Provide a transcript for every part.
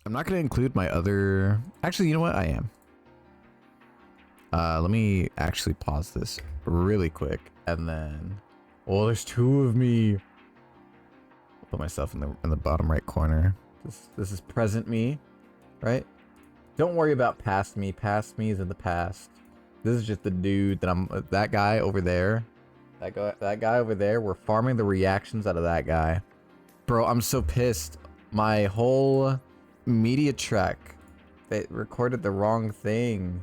I'm not going to include my other... Actually, you know what? I am. Let me actually pause this really quick. And then... Well, there's two of me. I'll put myself in the bottom right corner. This is present me, right? Don't worry about past me. Past me is in the past. This is just the dude that that guy over there. That guy over there. We're farming the reactions out of that guy. Bro, I'm so pissed. My whole media track, they recorded the wrong thing.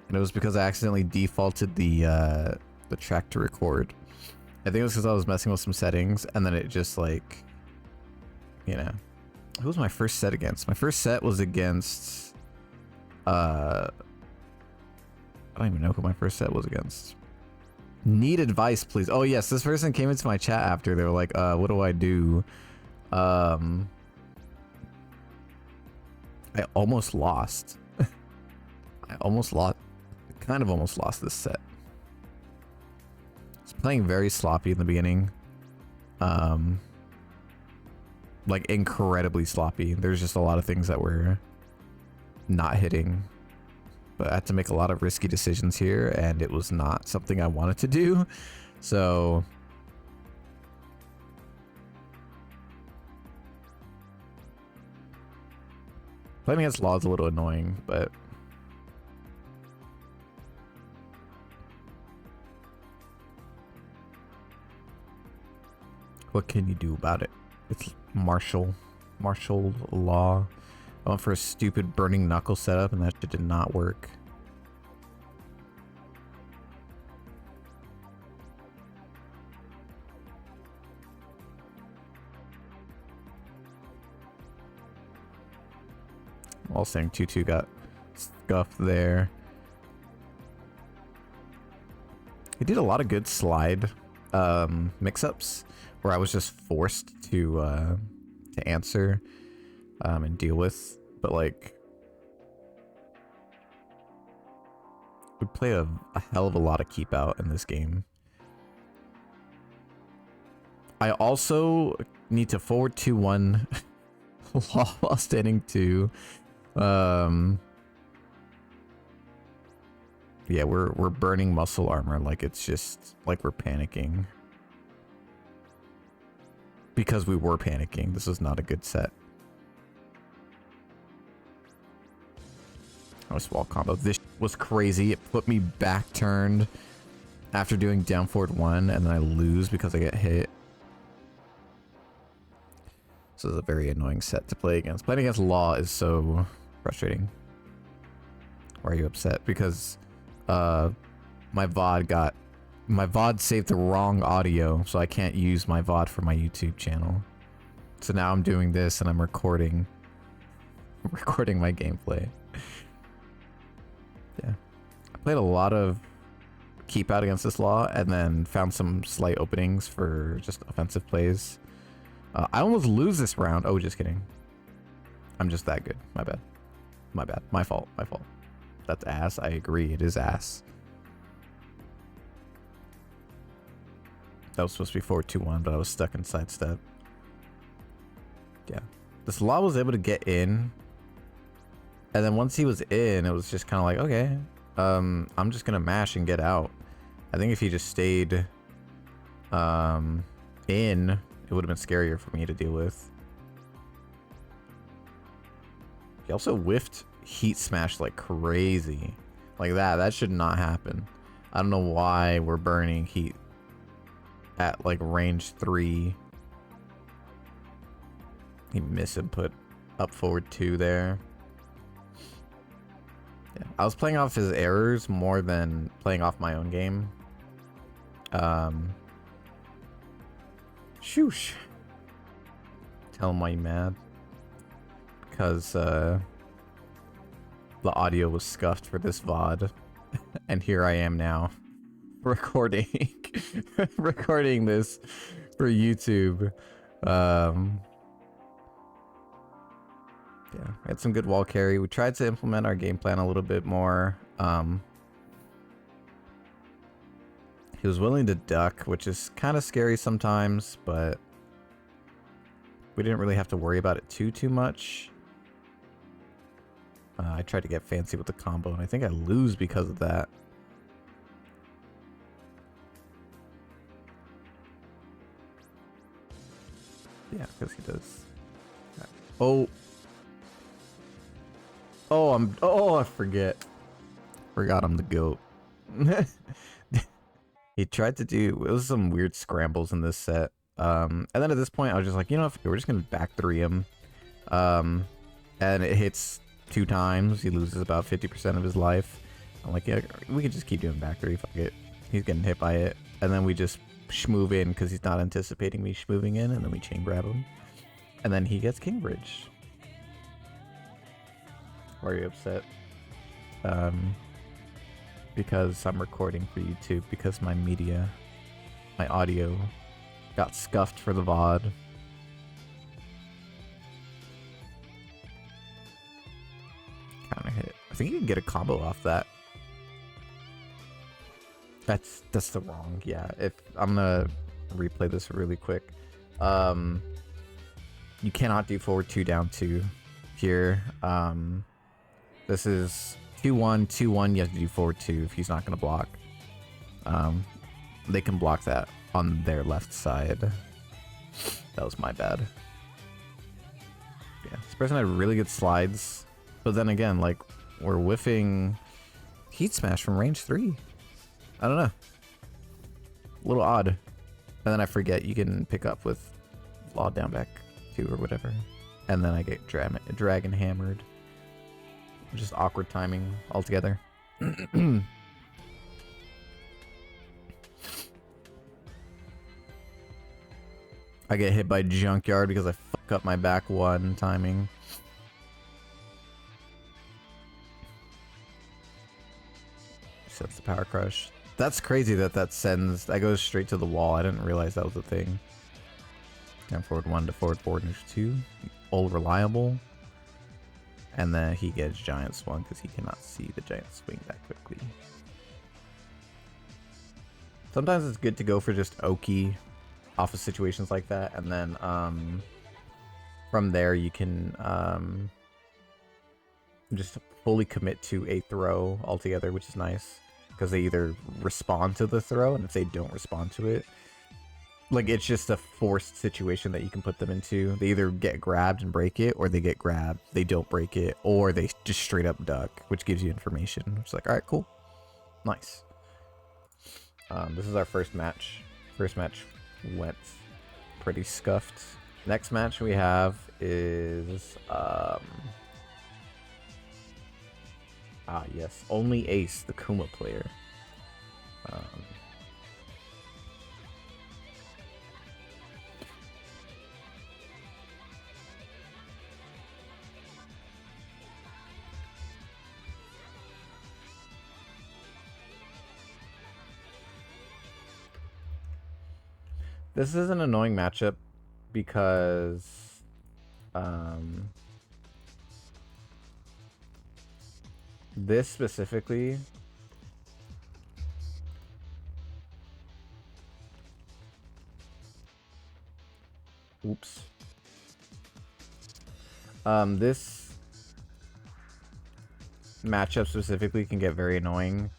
And it was because I accidentally defaulted the track to record. I think it was because I was messing with some settings, and then it just like, you know. Who was my first set against? My first set was against I don't even know who my first set was against. Need advice, please. Oh yes, this person came into my chat after. They were like, what do I do? I almost lost. I almost lost. Kind of almost lost this set. I was playing very sloppy in the beginning. Like incredibly sloppy. There's just a lot of things that were not hitting. But I had to make a lot of risky decisions here, and it was not something I wanted to do. So playing against Law is a little annoying, but what can you do about it? It's martial law. I went for a stupid burning knuckle setup, and that shit did not work. All saying 2-2 got scuffed there. He did a lot of good slide mix-ups where I was just forced to answer and deal with, but like we play a hell of a lot of keep out in this game. I also need to forward 2-1 while standing 2. Yeah, we're burning muscle armor like it's just like we're panicking. Because we were panicking. This is not a good set. Nice wall combo. This was crazy. It put me back turned after doing down forward 1, and then I lose because I get hit. So it's a very annoying set to play against. Playing against Law is so frustrating. Why are you upset? Because my VOD saved the wrong audio, so I can't use my VOD for my YouTube channel. So now I'm doing this and I'm recording my gameplay. Yeah. I played a lot of keep out against this Law, and then found some slight openings for just offensive plays. I almost lose this round. Oh, just kidding. I'm just that good. My bad. My bad. My fault. My fault. That's ass. I agree. It is ass. That was supposed to be forward 2-1, but I was stuck in sidestep. Yeah. This Law was able to get in. And then once he was in, it was just kind of like, okay, I'm just going to mash and get out. I think if he just stayed in, it would have been scarier for me to deal with. He also whiffed heat smash like crazy. Like that. That should not happen. I don't know why we're burning heat at like range 3. He misinput up forward 2 there. Yeah, I was playing off his errors more than playing off my own game. Shoosh. Tell him why you mad. Because the audio was scuffed for this VOD. And here I am now. Recording recording this for YouTube. Yeah, we had some good wall carry. We tried to implement our game plan a little bit more. He was willing to duck, which is kind of scary sometimes, but we didn't really have to worry about it too much. I tried to get fancy with the combo, and I think I lose because of that. Yeah, because he does. Oh. Oh, I forget. Forgot I'm the GOAT. He tried to do, it was some weird scrambles in this set. And then at this point, I was just like, you know, we're just going to back 3 him. And it hits 2 times. He loses about 50% of his life. I'm like, yeah, we could just keep doing back 3. Fuck it. He's getting hit by it. And then we just shmove in because he's not anticipating me shmoving in. And then we chain grab him. And then he gets King Bridge. Why are you upset? Because I'm recording for YouTube, because my audio got scuffed for the VOD. Counter hit. I think you can get a combo off that. That's the wrong. Yeah, if I'm gonna replay this really quick. You cannot do forward 2 down 2 here. This is 2-1, 2-1. You have to do forward 2 if he's not gonna block. They can block that on their left side. That was my bad. Yeah, this person had really good slides, but then again, like, we're whiffing heat smash from range 3. I don't know. A little odd. And then I forget you can pick up with law down back 2 or whatever. And then I get dragon hammered. Just awkward timing altogether. I get hit by Junkyard because I fuck up my back 1 timing. Sets the power crush. That's crazy that that goes straight to the wall. I didn't realize that was a thing. Down forward 1 to forward neutral 2. All reliable. And then he gets giant swung because he cannot see the giant swing that quickly. Sometimes it's good to go for just Oki off of situations like that, and then from there you can just fully commit to a throw altogether, which is nice because they either respond to the throw, and if they don't respond to it, like, it's just a forced situation that you can put them into. They either get grabbed and break it, or they get grabbed, they don't break it, or they just straight up duck, which gives you information. It's like, alright, cool. Nice. This is our first match. First match went pretty scuffed. Next match we have is yes, OnlyAce, the Kuma player. This is an annoying matchup because this specifically this matchup specifically can get very annoying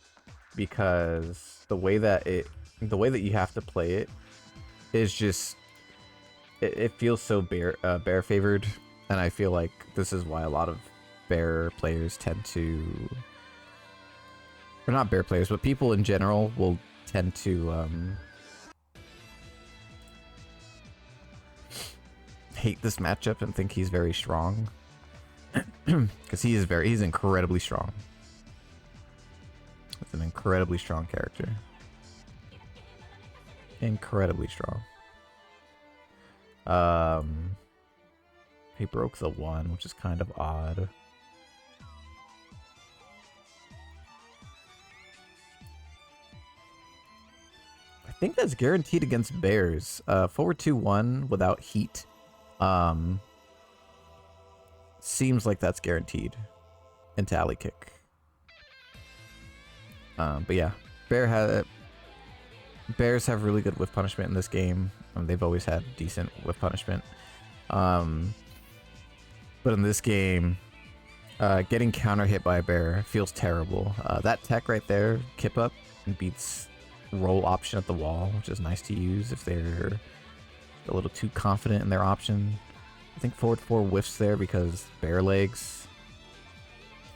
because the way that you have to play it is just it feels so bear favored, and I feel like this is why a lot of bear players tend to, or not bear players, but people in general will tend to hate this matchup and think he's very strong, because he's incredibly strong. It's an incredibly strong character. Incredibly strong. He broke the 1, which is kind of odd. I think that's guaranteed against bears. Forward 2-1 without heat. Seems like that's guaranteed into alley kick. But yeah, bears have really good whiff punishment in this game. They've always had decent whiff punishment. But in this game, getting counter hit by a bear feels terrible. That tech right there, kip up, beats roll option at the wall, which is nice to use if they're a little too confident in their option. I think forward 4 whiffs there because bear legs.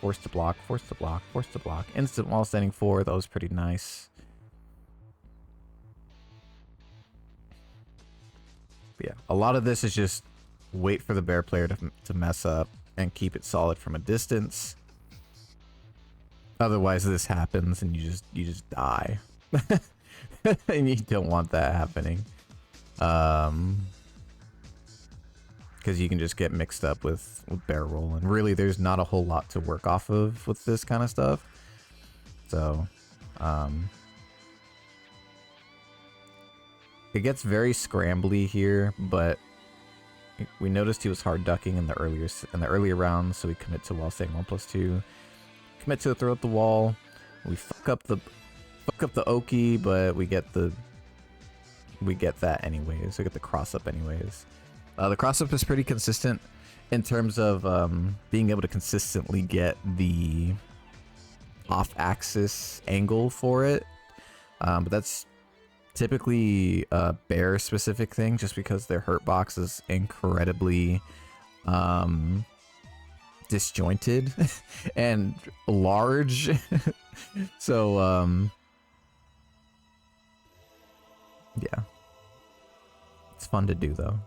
Forced to block, forced to block, forced to block. Instant wall standing 4, that was pretty nice. But yeah, a lot of this is just wait for the bear player to mess up and keep it solid from a distance. Otherwise this happens and you just die. And you don't want that happening. Because you can just get mixed up with bear roll, and really there's not a whole lot to work off of with this kind of stuff. So it gets very scrambly here, but we noticed he was hard ducking in the earlier rounds, so we commit to wall staying 1+2, commit to throw at the wall. We fuck up the Oki, but we get that anyways. We get the cross up anyways. The cross up is pretty consistent in terms of being able to consistently get the off-axis angle for it, but that's typically a bear specific thing, just because their hurt box is incredibly disjointed and large. So yeah, it's fun to do though.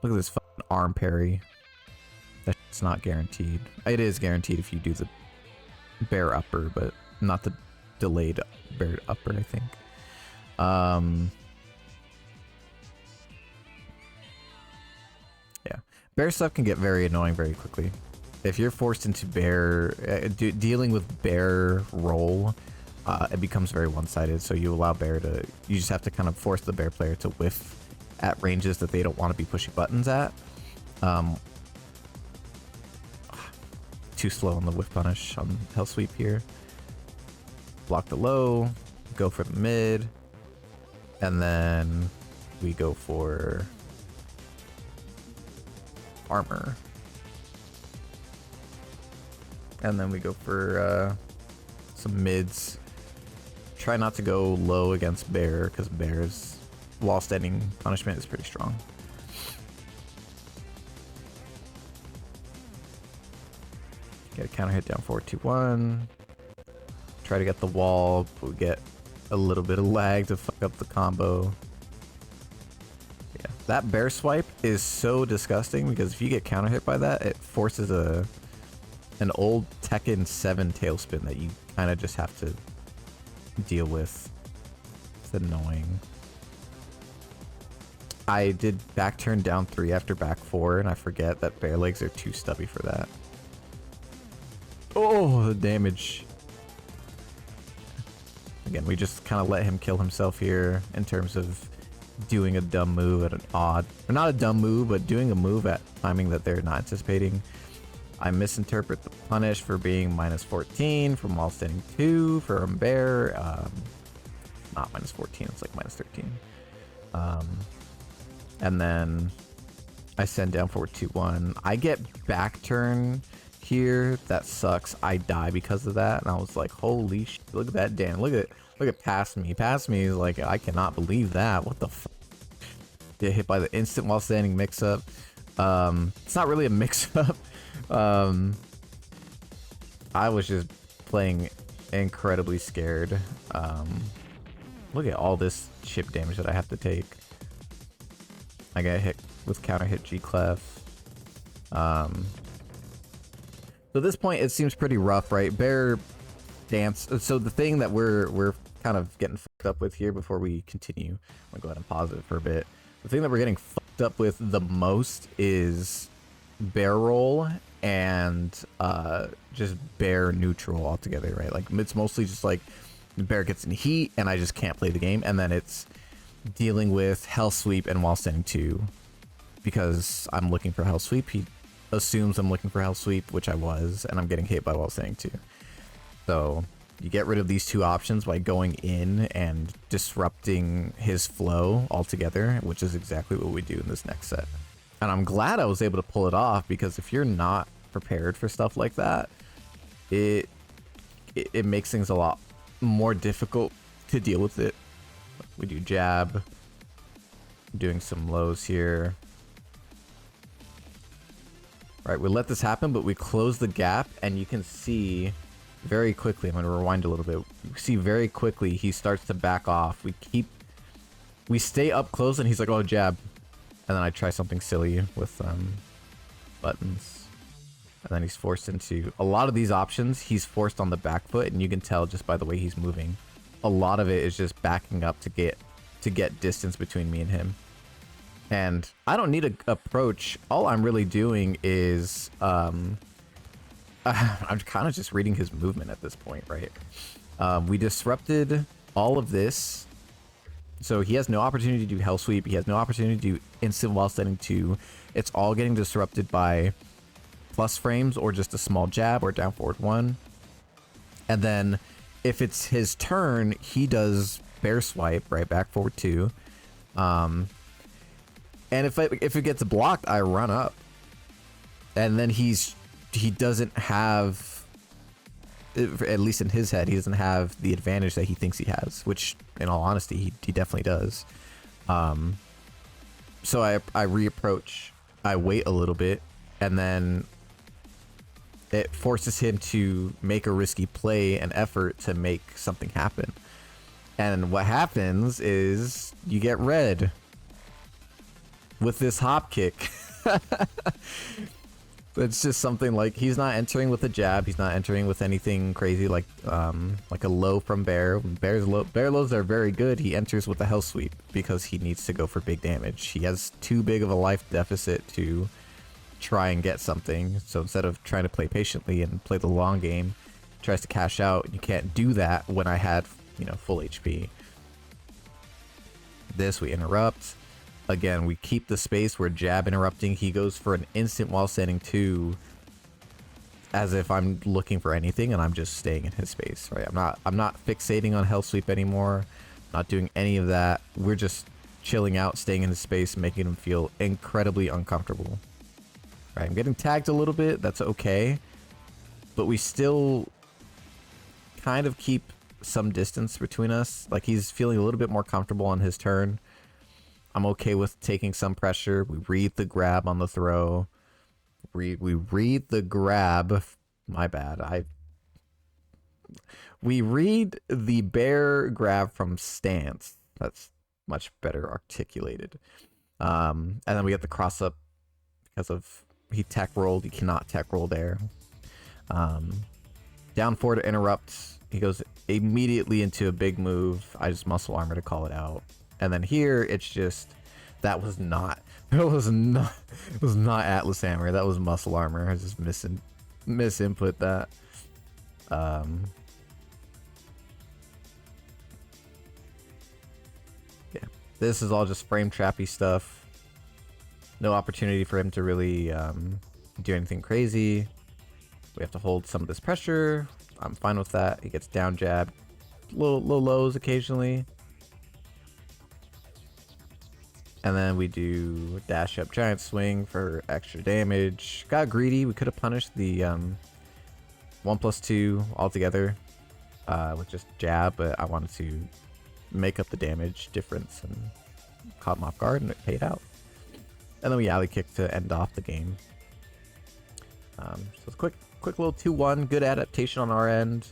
Look at this fucking arm parry. That's not guaranteed. It is guaranteed if you do the bear upper, but not the delayed bear upper, I think. Yeah. Bear stuff can get very annoying very quickly. If you're forced into bear... dealing with bear roll, it becomes very one-sided, so you allow bear to... You just have to kind of force the bear player to whiff at ranges that they don't want to be pushing buttons at. Too slow on the whiff punish on hell sweep here. Block the low, go for the mid, and then we go for armor. And then we go for some mids. Try not to go low against bear, because bear's wall standing punishment is pretty strong. Get a counter hit down 4-2-1. Try to get the wall, but we get a little bit of lag to fuck up the combo. Yeah, that bear swipe is so disgusting, because if you get counter hit by that, it forces an old Tekken 7 tailspin that you kind of just have to deal with. It's annoying. I did back turn down 3 after back 4, and I forget that bear legs are too stubby for that. Oh, the damage. Again, we just kind of let him kill himself here in terms of doing a dumb move at an odd... Or not a dumb move, but doing a move at timing that they're not anticipating. I misinterpret the punish for being -14 from wall standing 2 for a bear. Not -14, it's like -13. And then I send down forward 2-1. I get back turn here. That sucks. I die because of that. And I was like, holy shit, look at that, Dan. Look at past me. Past me is like, I cannot believe that. What the fuck? Get hit by the instant while standing mix up. It's not really a mix up. I was just playing incredibly scared. Look at all this chip damage that I have to take. I got hit with counter hit G-Clef. So at this point, it seems pretty rough, right? Bear dance. So the thing that we're kind of getting fucked up with here before we continue, I'm gonna go ahead and pause it for a bit. The thing that we're getting fucked up with the most is bear roll and just bear neutral altogether, right? Like it's mostly just like the bear gets in heat and I just can't play the game, and then it's dealing with hell sweep and wall standing 2 because I'm looking for hell sweep. He assumes I'm looking for hell sweep, which I was, and I'm getting hit by wall standing 2. So you get rid of these two options by going in and disrupting his flow altogether, which is exactly what we do in this next set. And I'm glad I was able to pull it off, because if you're not prepared for stuff like that, it makes things a lot more difficult to deal with it. We do jab, doing some lows here. Right, we let this happen, but we close the gap, and you can see very quickly, I'm going to rewind a little bit. You see very quickly he starts to back off. We stay up close, and he's like, oh, jab. And then I try something silly with buttons. And then he's forced into a lot of these options. He's forced on the back foot, and you can tell just by the way he's moving. A lot of it is just backing up to get distance between me and him. And I don't need an approach. All I'm really doing is I'm kind of just reading his movement at this point, right? We disrupted all of this. So he has no opportunity to do hell sweep. He has no opportunity to do instant while standing 2. It's all getting disrupted by plus frames or just a small jab or down forward 1. And then if it's his turn, he does bear swipe, right? Back forward 2. And if it gets blocked, I run up. And then he doesn't have, at least in his head, he doesn't have the advantage that he thinks he has, which in all honesty, he definitely does. So I reapproach, I wait a little bit, and then it forces him to make a risky play and effort to make something happen. And what happens is you get red with this hop kick. It's just something like he's not entering with a jab. He's not entering with anything crazy like a low from bear. Bear lows are very good. He enters with a hell sweep because he needs to go for big damage. He has too big of a life deficit to try and get something. So instead of trying to play patiently and play the long game, he tries to cash out. You can't do that when I had, you know, full HP. This we interrupt. Again, we keep the space. We're jab interrupting. He goes for an instant while standing 2, as if I'm looking for anything, and I'm just staying in his space. Right? I'm not fixating on hell sweep anymore. Not doing any of that. We're just chilling out, staying in his space, making him feel incredibly uncomfortable. Right? I'm getting tagged a little bit. That's okay, but we still kind of keep some distance between us. Like he's feeling a little bit more comfortable on his turn. I'm okay with taking some pressure. We read the grab on the throw. We read the grab. My bad. We read the bear grab from stance. That's much better articulated. And then we get the cross up because of he tech rolled. He cannot tech roll there. Down forward to interrupt. He goes immediately into a big move. I just muscle armor to call it out. And then here, it's just, it was not Atlas Hammer. That was muscle armor. I just misinput that. Yeah, this is all just frame trappy stuff. No opportunity for him to really do anything crazy. We have to hold some of this pressure. I'm fine with that. He gets down jabbed, little lows occasionally. And then we do dash up giant swing for extra damage. Got greedy. We could have punished the 1+2 altogether with just jab, but I wanted to make up the damage difference and caught him off guard, and it paid out. And then we alley kick to end off the game. So it's quick little 2-1. Good adaptation on our end.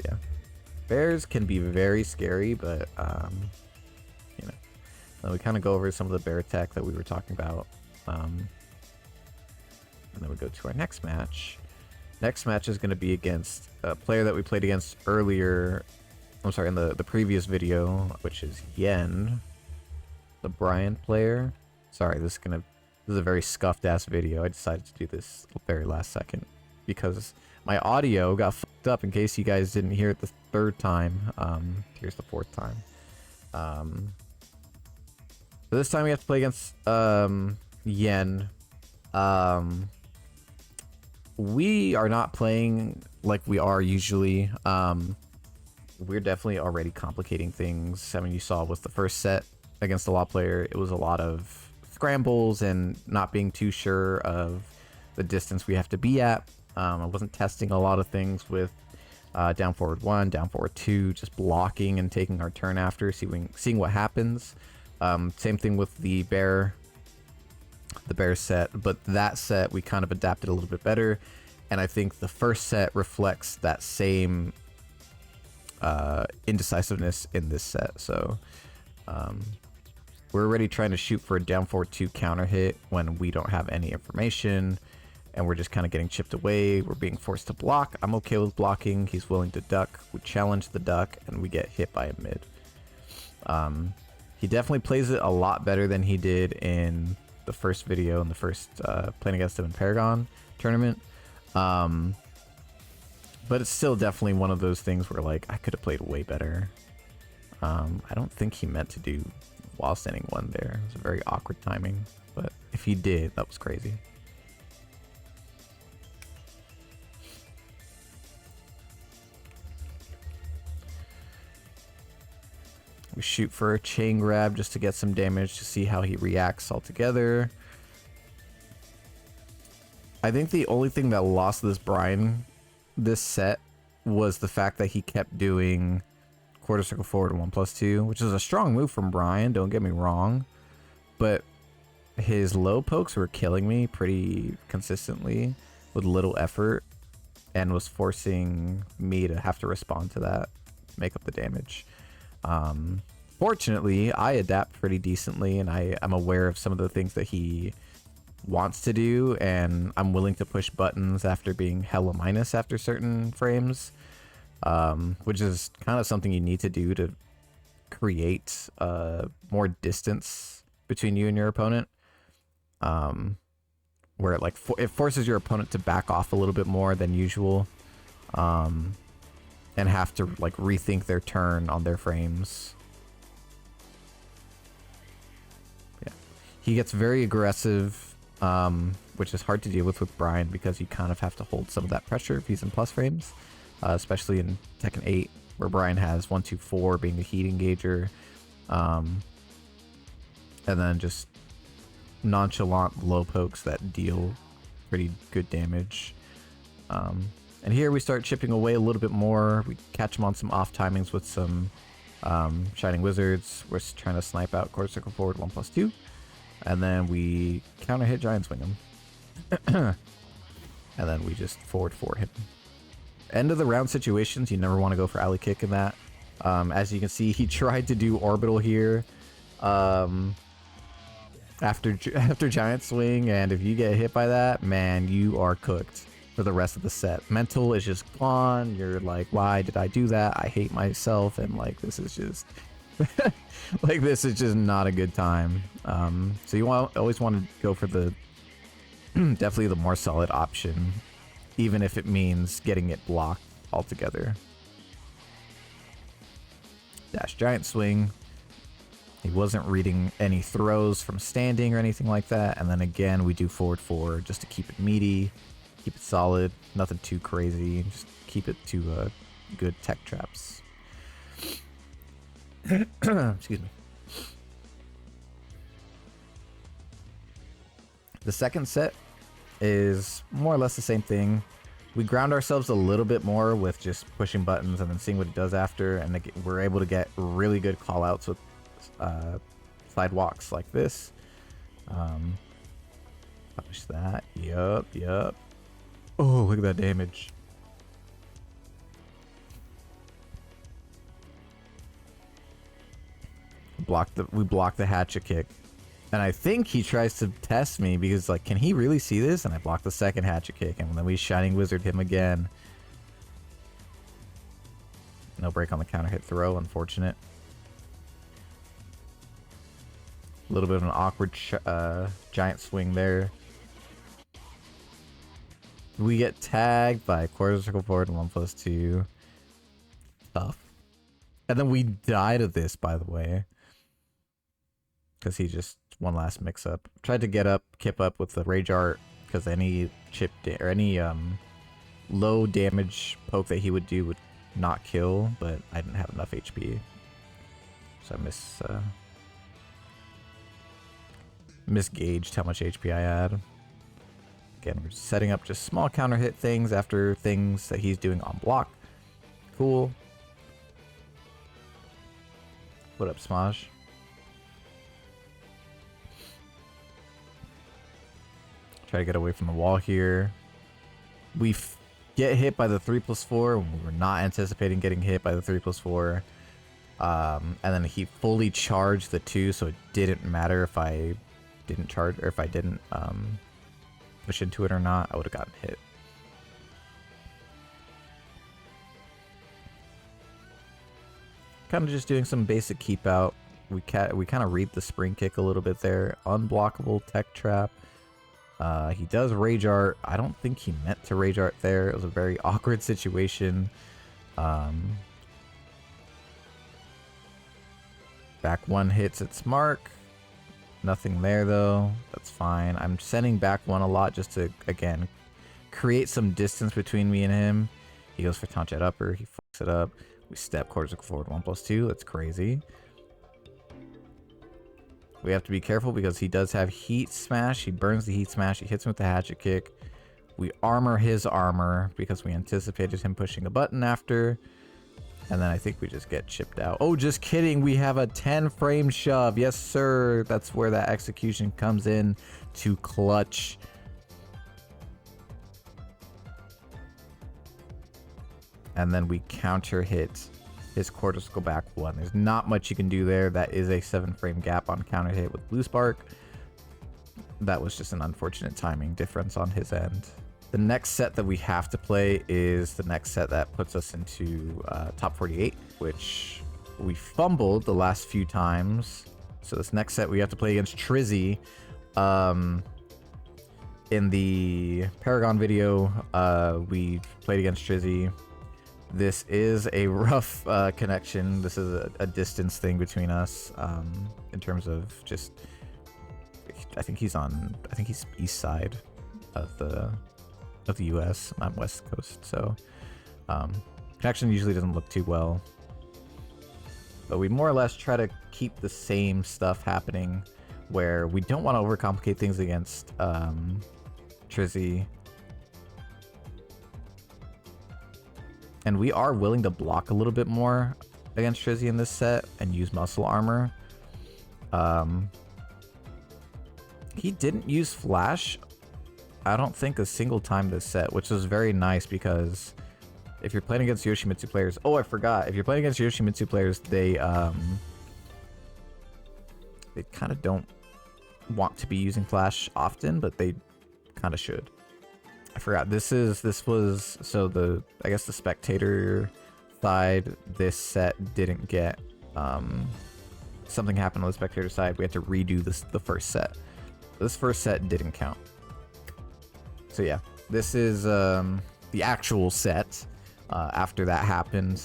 Yeah, bears can be very scary, but you know. We kind of go over some of the bear attack that we were talking about. And then we go to our next match. Next match is going to be against a player that we played against earlier. I'm sorry, in the previous video, which is Yen, the Brian player. Sorry, this is a very scuffed ass video. I decided to do this very last second because my audio got fucked up in case you guys didn't hear it the third time. Here's the fourth time. So this time we have to play against Yen. we are not playing like we are usually. We're definitely already complicating things. I mean, you saw with the first set against the law player, it was a lot of scrambles and not being too sure of the distance we have to be at. I wasn't testing a lot of things with down forward 1, down forward 2, just blocking and taking our turn after, seeing what happens. Same thing with the bear set, but that set we kind of adapted a little bit better, and I think the first set reflects that same indecisiveness in this set. So we're already trying to shoot for a down forward 2 counter hit when we don't have any information, and we're just kind of getting chipped away. We're being forced to block. I'm okay with blocking. He's willing to duck. We challenge the duck, and we get hit by a mid. He definitely plays it a lot better than he did in the first video, in the first playing against him in Paragon tournament. But it's still definitely one of those things where, like, I could have played way better. I don't think he meant to do wall standing 1 there. It was a very awkward timing, but if he did, that was crazy. We shoot for a chain grab just to get some damage to see how he reacts altogether. I think the only thing that lost this Brian this set was the fact that he kept doing quarter circle forward 1+2, which is a strong move from Brian, don't get me wrong, but his low pokes were killing me pretty consistently with little effort, and was forcing me to have to respond to that to make up the damage. Fortunately, I adapt pretty decently, and I'm aware of some of the things that he wants to do, and I'm willing to push buttons after being hella minus after certain frames, which is kind of something you need to do to create more distance between you and your opponent, where it it forces your opponent to back off a little bit more than usual, and have to like rethink their turn on their frames. Yeah, he gets very aggressive, which is hard to deal with Brian, because you kind of have to hold some of that pressure if he's in plus frames, especially in Tekken 8, where Brian has 1, 2, 4 being the heat engager, and then just nonchalant low pokes that deal pretty good damage. And here we start chipping away a little bit more. We catch him on some off timings with some Shining Wizards. We're trying to snipe out quarter circle forward 1+2. And then we counter hit Giant Swing him. And then we just forward 4 hit him. End of the round situations, you never want to go for alley kick in that. As you can see, he tried to do orbital here after Giant Swing, and if you get hit by that, man, you are cooked for the rest of the set. Mental is just gone. You're like, why did I do that? I hate myself, and like, this is just like, this is just not a good time. So you always want to go for the definitely the more solid option, even if it means getting it blocked altogether. Dash Giant Swing. He wasn't reading any throws from standing or anything like that. And then again, we do forward 4 just to keep it meaty, keep it solid, nothing too crazy, just keep it to good tech traps. Excuse me. The second set is more or less the same thing. We ground ourselves a little bit more with just pushing buttons and then seeing what it does after, and we're able to get really good call outs with sidewalks like this. Push that. Yup. Oh, look at that damage. We blocked the hatchet kick. And I think he tries to test me because, like, can he really see this? And I blocked the second hatchet kick, and then we Shining Wizard him again. No break on the counter hit throw, unfortunate. A little bit of an awkward giant swing there. We get tagged by quarter circle forward and 1+2. Tough. And then we die to this, by the way, because he just one last mix up. Tried to get up, kip up with the Rage Art, because any or any low damage poke that he would do would not kill, but I didn't have enough HP, so I misgauged how much HP I had. Again, we're setting up just small counter hit things after things that he's doing on block. Cool. What up, Smosh? Try to get away from the wall here. We get hit by the 3+4. We're not anticipating getting hit by the 3+4. And then he fully charged the 2, so it didn't matter if I didn't charge or if I didn't push into it or not. I would have gotten hit. Kind of just doing some basic keep out. We kind of read the spring kick a little bit there. Unblockable tech trap. He does rage art. I don't think he meant to rage art there. It was a very awkward situation. Back one hits its mark. Nothing there though. That's fine. I'm sending back one a lot just to, again, create some distance between me and him. He goes for taunt jet upper. He fucks it up. We step quarter forward 1+2. That's crazy. We have to be careful because he does have heat smash. He burns the heat smash. He hits him with the hatchet kick. We armor his armor because we anticipated him pushing a button after. And then I think we just get chipped out. Oh, just kidding. We have a 10 frame shove. Yes, sir. That's where that execution comes in to clutch. And then we counter hit his quarters go back 1. There's not much you can do there. That is a 7 frame gap on counter hit with Blue Spark. That was just an unfortunate timing difference on his end. The next set that we have to play is the next set that puts us into top 48, which we fumbled the last few times. So this next set we have to play against Trizzy. In the Paragon video, we played against Trizzy. This is a rough connection. This is a distance thing between us in terms of just, I think he's east side of the US. I'm west coast, so connection usually doesn't look too well. But we more or less try to keep the same stuff happening where we don't want to overcomplicate things against Trizzy. And we are willing to block a little bit more against Trizzy in this set and use muscle armor. He didn't use flash, I don't think, a single time this set, which was very nice because if you're playing against Yoshimitsu players... Oh, I forgot. If you're playing against Yoshimitsu players, they kind of don't want to be using flash often, but they kind of should. I forgot. This was so I guess the spectator side, this set didn't get something happened on the spectator side. We had to redo the first set. This first set didn't count. So yeah, this is the actual set after that happened.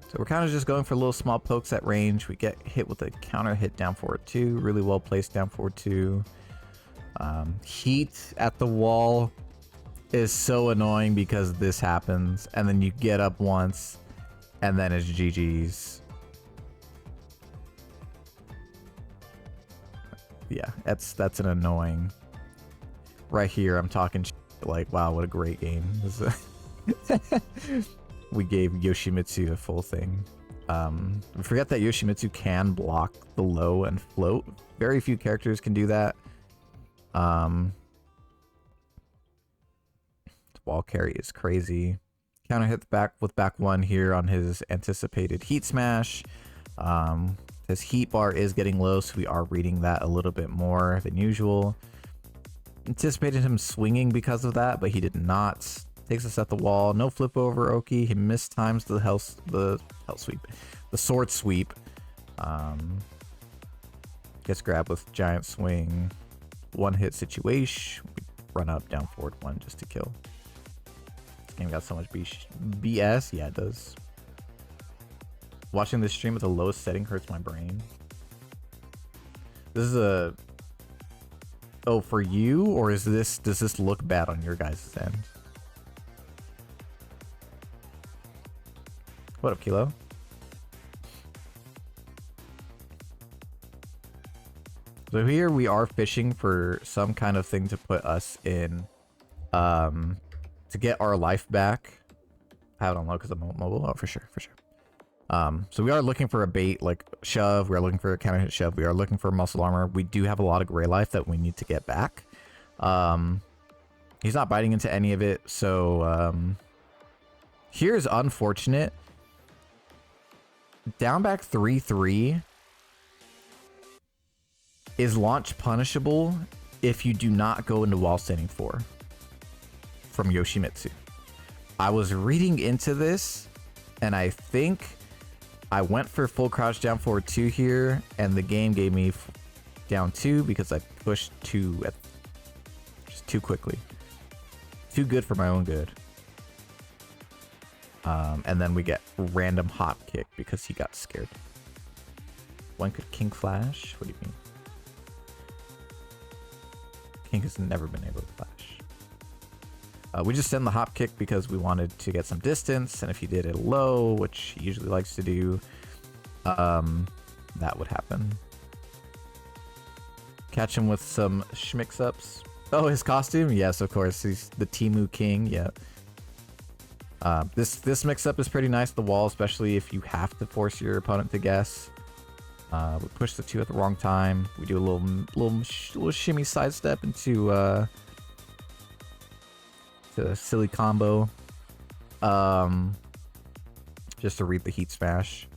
So we're kind of just going for little small pokes at range. We get hit with a counter hit down forward 2. Really well placed down forward 2. Heat at the wall is so annoying because this happens. And then you get up once and then it's GG's. Yeah, that's an annoying. Right here, I'm talking like, wow, what a great game. We gave Yoshimitsu a full thing. We forget that Yoshimitsu can block the low and float. Very few characters can do that. Wall carry is crazy. Counter hit the back with back 1 here on his anticipated heat smash. His heat bar is getting low, so we are reading that a little bit more than usual. Anticipated him swinging because of that, but he did not. Takes us at the wall. No flip over Oki. He mistimes the sword sweep. Gets grabbed with giant swing. 1-hit situation. We run up down forward 1 just to kill. This game got so much BS. Yeah, it does. Watching this stream at the lowest setting hurts my brain. This is a... Oh, for you? Or is this... Does this look bad on your guys' end? What up, Kilo? So here we are fishing for some kind of thing to put us in... to get our life back. I have it on low because I'm mobile. Oh, for sure, for sure. So we are looking for a bait like shove. We are looking for a counter hit shove. We are looking for muscle armor. We do have a lot of gray life that we need to get back. He's not biting into any of it. So here's unfortunate. Down back 3-3 is launch punishable if you do not go into wall standing 4 from Yoshimitsu. I was reading into this and I think I went for full crouch down forward 2 here and the game gave me down 2 because I pushed 2 just too quickly. Too good for my own good. And then we get random hop kick because he got scared. When could King flash? What do you mean? King has never been able to flash. We just send the hop kick because we wanted to get some distance, and if he did it low, which he usually likes to do, that would happen. Catch him with some schmix-ups. Oh, his costume? Yes, of course. He's the Temu King. Yeah. This mix-up is pretty nice. The wall, especially if you have to force your opponent to guess. We push the 2 at the wrong time. We do a little shimmy sidestep into to a silly combo. Just to read the heat smash.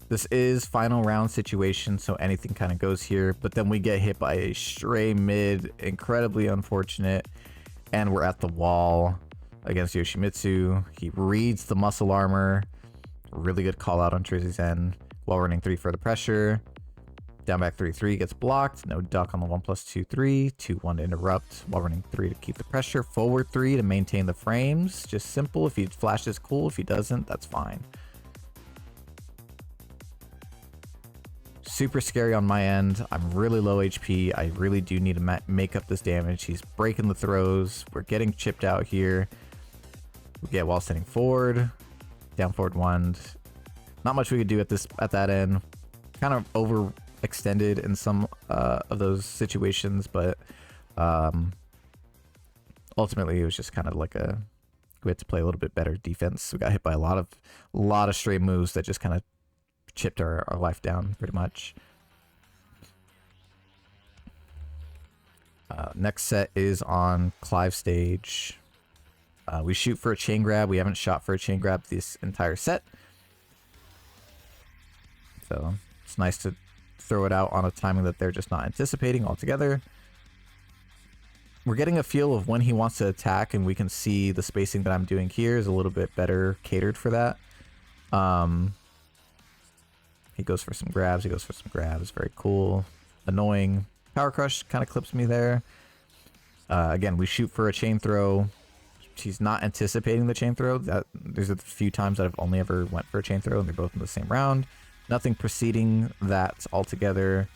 This is final round situation, so anything kind of goes here. But then we get hit by a stray mid, incredibly unfortunate, and we're at the wall against Yoshimitsu. He reads the muscle armor. Really good call out on Trizzy's end. While running 3 for the pressure. Down back 3-3 gets blocked. No duck on the 1+2-3. 2-1 to interrupt. While running 3 to keep the pressure. Forward 3 to maintain the frames. Just simple. If he flashes, cool. If he doesn't, that's fine. Super scary on my end. I'm really low HP. I really do need to make up this damage. He's breaking the throws. We're getting chipped out here. We get while standing forward. Down forward 1. Not much we could do at that end. Kind of overextended in some of those situations, but ultimately it was just kind of like we had to play a little bit better defense. We got hit by a lot of stray moves that just kind of chipped our life down pretty much. Next set is on Clive stage. We shoot for a chain grab. We haven't shot for a chain grab this entire set. So it's nice to throw it out on a timing that they're just not anticipating altogether. We're getting a feel of when he wants to attack, and we can see the spacing that I'm doing here is a little bit better catered for that. He goes for some grabs. Very cool. Annoying. Power Crush kind of clips me there. Again, we shoot for a chain throw. He's not anticipating the chain throw. There's a few times that I've only ever went for a chain throw, and they're both in the same round. Nothing preceding that altogether.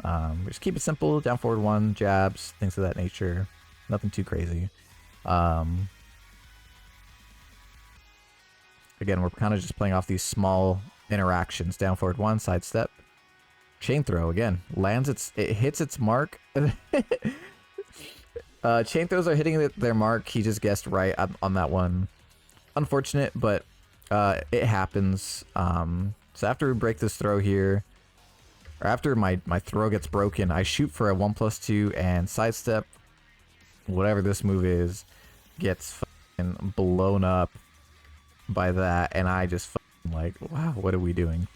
We just keep it simple. Down forward 1, jabs, things of that nature. Nothing too crazy. Again, we're kind of just playing off these small interactions. Down forward 1, sidestep. Chain throw, again. Lands it hits its mark. Chain throws are hitting their mark. He just guessed right on that one. Unfortunate, but it happens. So after we break this throw here, or after my throw gets broken, I shoot for a 1+2 and sidestep. Whatever this move is, gets fucking blown up by that, and I just fucking like, wow, what are we doing?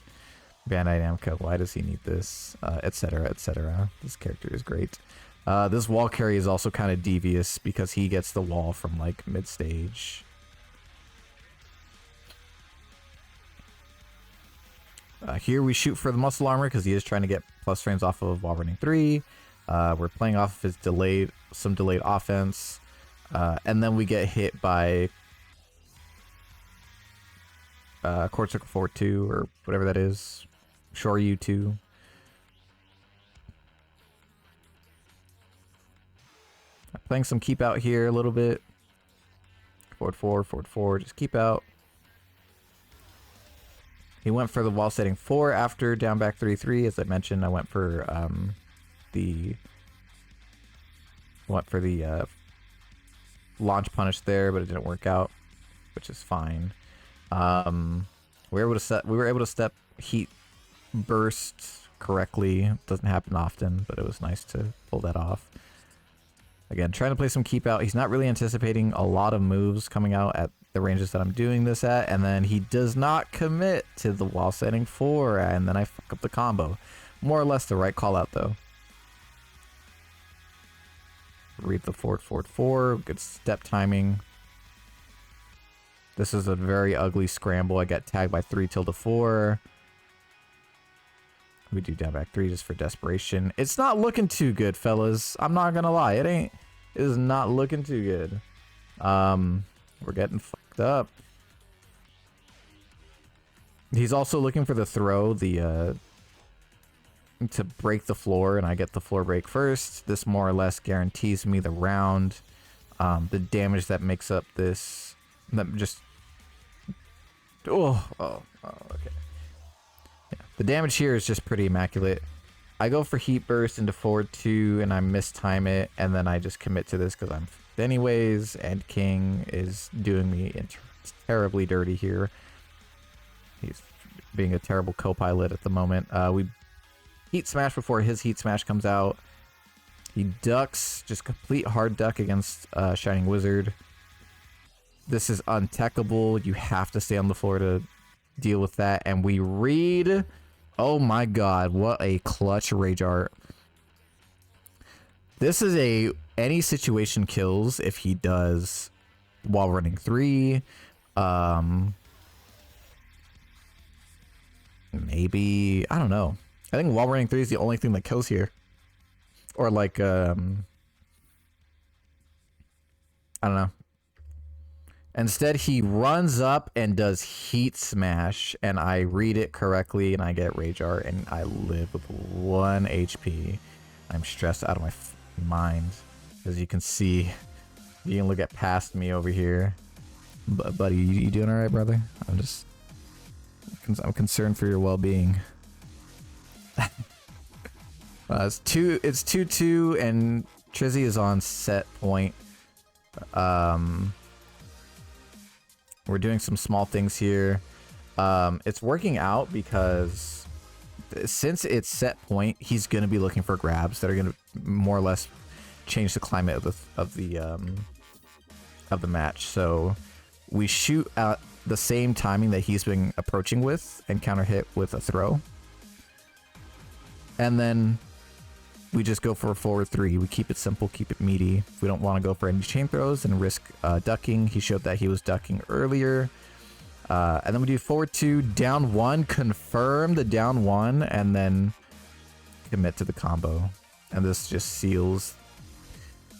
Bandai Namco, why does he need this? Etc. etc. This character is great. This wall carry is also kind of devious because he gets the wall from like mid stage. Here we shoot for the muscle armor because he is trying to get plus frames off of while running 3. We're playing off of his some delayed offense. And then we get hit by Court circle forward 2 or whatever that is. Shore U2. Playing some keep out here a little bit. Forward 4, just keep out. He went for the wall setting 4 after down back 3-3. As I mentioned, I went for the launch punish there, but it didn't work out, which is fine. We were able to step heat burst correctly. Doesn't happen often, but it was nice to pull that off. Again, trying to play some keep out. He's not really anticipating a lot of moves coming out at the ranges that I'm doing this at, and then he does not commit to the wall setting 4, and then I fuck up the combo. More or less the right call out though. Read the forward 4, good step timing. This is a very ugly scramble. I got tagged by 3 tilde 4. We do down back 3 just for desperation. It's not looking too good, fellas. I'm not gonna lie. It is not looking too good. We're getting fucked up. He's also looking for the throw, to break the floor, and I get the floor break first. This more or less guarantees me the round. The damage that makes up this, that just, okay. Yeah, the damage here is just pretty immaculate. I go for heat burst into forward 2, and I mistime it, and then I just commit to this because I'm anyways, and King is doing me terribly dirty here. He's being a terrible co-pilot at the moment. We heat smash before his heat smash comes out. He ducks, just complete hard duck against Shining Wizard. This is untechable. You have to stay on the floor to deal with that. And we read. Oh my god, what a clutch rage art. This is any situation kills if he does while running 3. Maybe, I don't know. I think while running 3 is the only thing that kills here. Or like, I don't know. Instead, he runs up and does heat smash, and I read it correctly, and I get rage art, and I live with 1 HP. I'm stressed out of my mind, as you can see. You can look at past me over here. But buddy, you doing all right, brother? I'm concerned for your well-being. It's 2-2, and Trizzy is on set point. We're doing some small things here. It's working out because since it's set point, he's gonna be looking for grabs that are gonna more or less change the climate of the match. So we shoot at the same timing that he's been approaching with and counter hit with a throw, and then we just go for a forward 3. We keep it simple, keep it meaty. We don't want to go for any chain throws and risk ducking. He showed that he was ducking earlier. And then we do forward 2, down 1, confirm the down 1, and then commit to the combo. And this just seals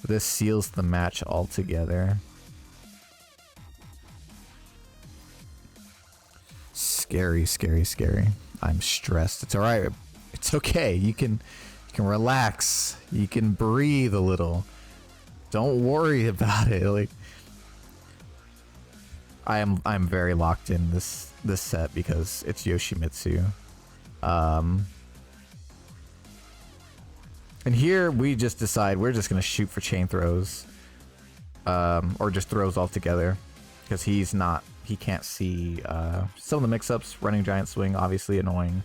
the match altogether. Scary, scary, scary. I'm stressed. It's all right. It's okay. You can relax. You can breathe a little. Don't worry about it. Like, I'm very locked in this set because it's Yoshimitsu. And here we just decide we're just gonna shoot for chain throws, or just throws altogether, because he can't see some of the mix-ups. Running giant swing, obviously annoying.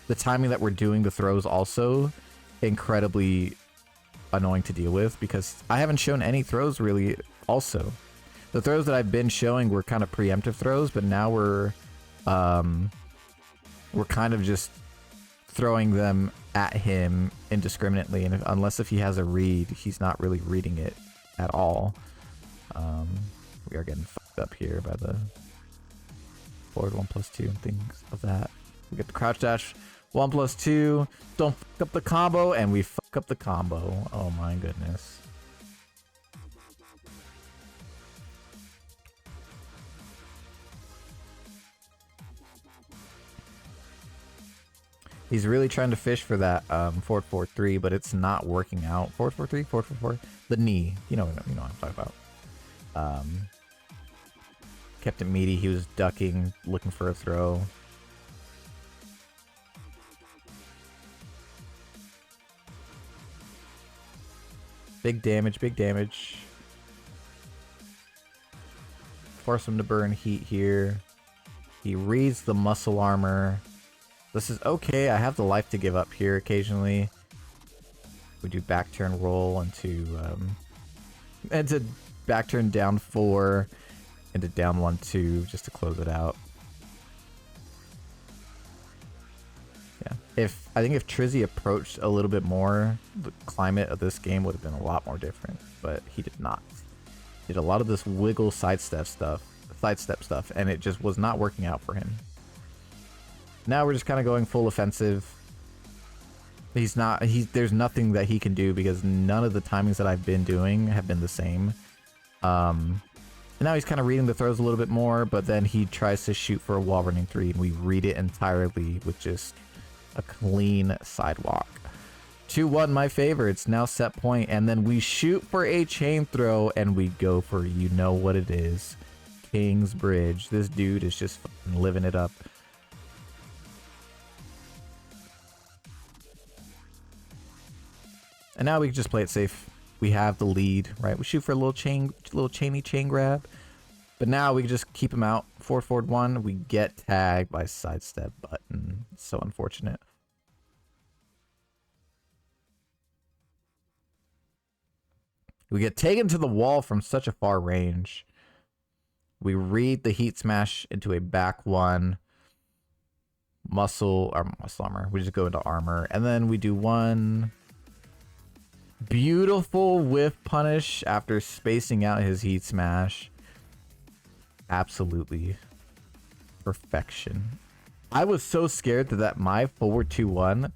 The timing that we're doing the throws also incredibly annoying to deal with, because I haven't shown any throws really. Also, the throws that I've been showing were kind of preemptive throws, but now we're kind of just throwing them at him indiscriminately, and unless he has a read, he's not really reading it at all. We are getting fucked up here by the forward 1+2 and things of that. We get the crouch dash 1+2. Don't fuck up the combo, and we fuck up the combo. Oh my goodness. He's really trying to fish for that 4-4-3, but it's not working out. 4-4-3, 4-4-4. The knee. You know what I'm talking about. Kept it meaty. He was ducking, looking for a throw. Big damage, big damage. Force him to burn heat here. He reads the muscle armor. This is okay. I have the life to give up here occasionally. We do back turn roll into back turn down 4 into down 1-2 just to close it out. Yeah. I think if Trizzy approached a little bit more, the climate of this game would have been a lot more different, but he did not. He did a lot of this wiggle sidestep stuff, and it just was not working out for him. Now we're just kind of going full offensive. There's nothing that he can do because none of the timings that I've been doing have been the same. And now he's kind of reading the throws a little bit more, but then he tries to shoot for a wall running 3 and we read it entirely with just a clean sidewalk. 2-1 my favor. It's now set point, and then we shoot for a chain throw and we go for, you know what it is, King's Bridge. This dude is just fucking living it up. And now we can just play it safe. We have the lead, right? We shoot for a little chainy chain grab. But now we can just keep him out. 4-4-1. We get tagged by sidestep button. It's so unfortunate. We get taken to the wall from such a far range. We read the heat smash into a back 1. Muscle armor. We just go into armor. And then we do 1... beautiful whiff punish after spacing out his heat smash. Absolutely perfection. I was so scared that my forward 2-1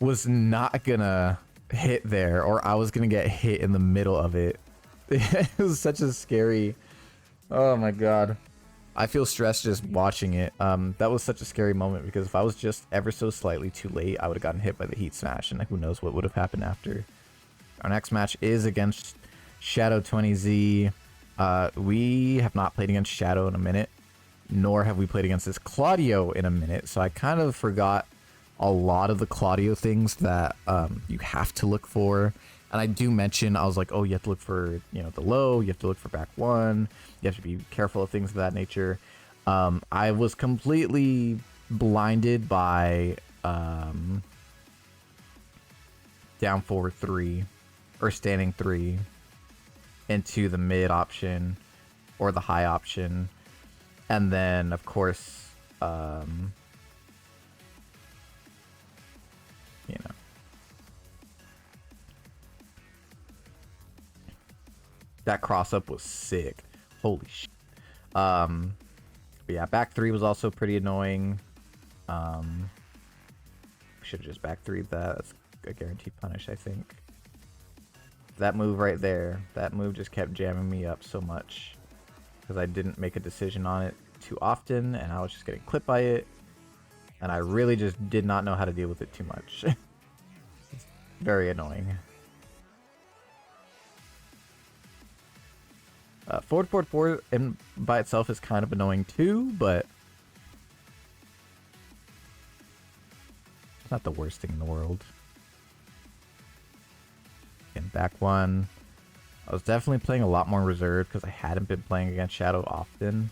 was not gonna hit there, or I was gonna get hit in the middle of it. It was such a scary... Oh my god. I feel stressed just watching it. That was such a scary moment because if I was just ever so slightly too late, I would have gotten hit by the heat smash, and who knows what would have happened after. Our next match is against Shadow 20Z. We have not played against Shadow in a minute, nor have we played against this Claudio in a minute, so I kind of forgot a lot of the Claudio things that you have to look for. And I do mention, I was like, oh, you have to look for, you know, the low, you have to look for back 1, you have to be careful of things of that nature. I was completely blinded by down forward 3 or standing 3 into the mid option or the high option. And then, of course, you know, that cross up was sick. Holy shit. But yeah, back 3 was also pretty annoying. Should have just back 3'd that. That's a guaranteed punish, I think. That move right there, that move just kept jamming me up so much because I didn't make a decision on it too often, and I was just getting clipped by it, and I really just did not know how to deal with it too much. It's very annoying. Forward 4 in by itself is kind of annoying too, but it's not the worst thing in the world. And back 1. I was definitely playing a lot more reserved because I hadn't been playing against Shadow often.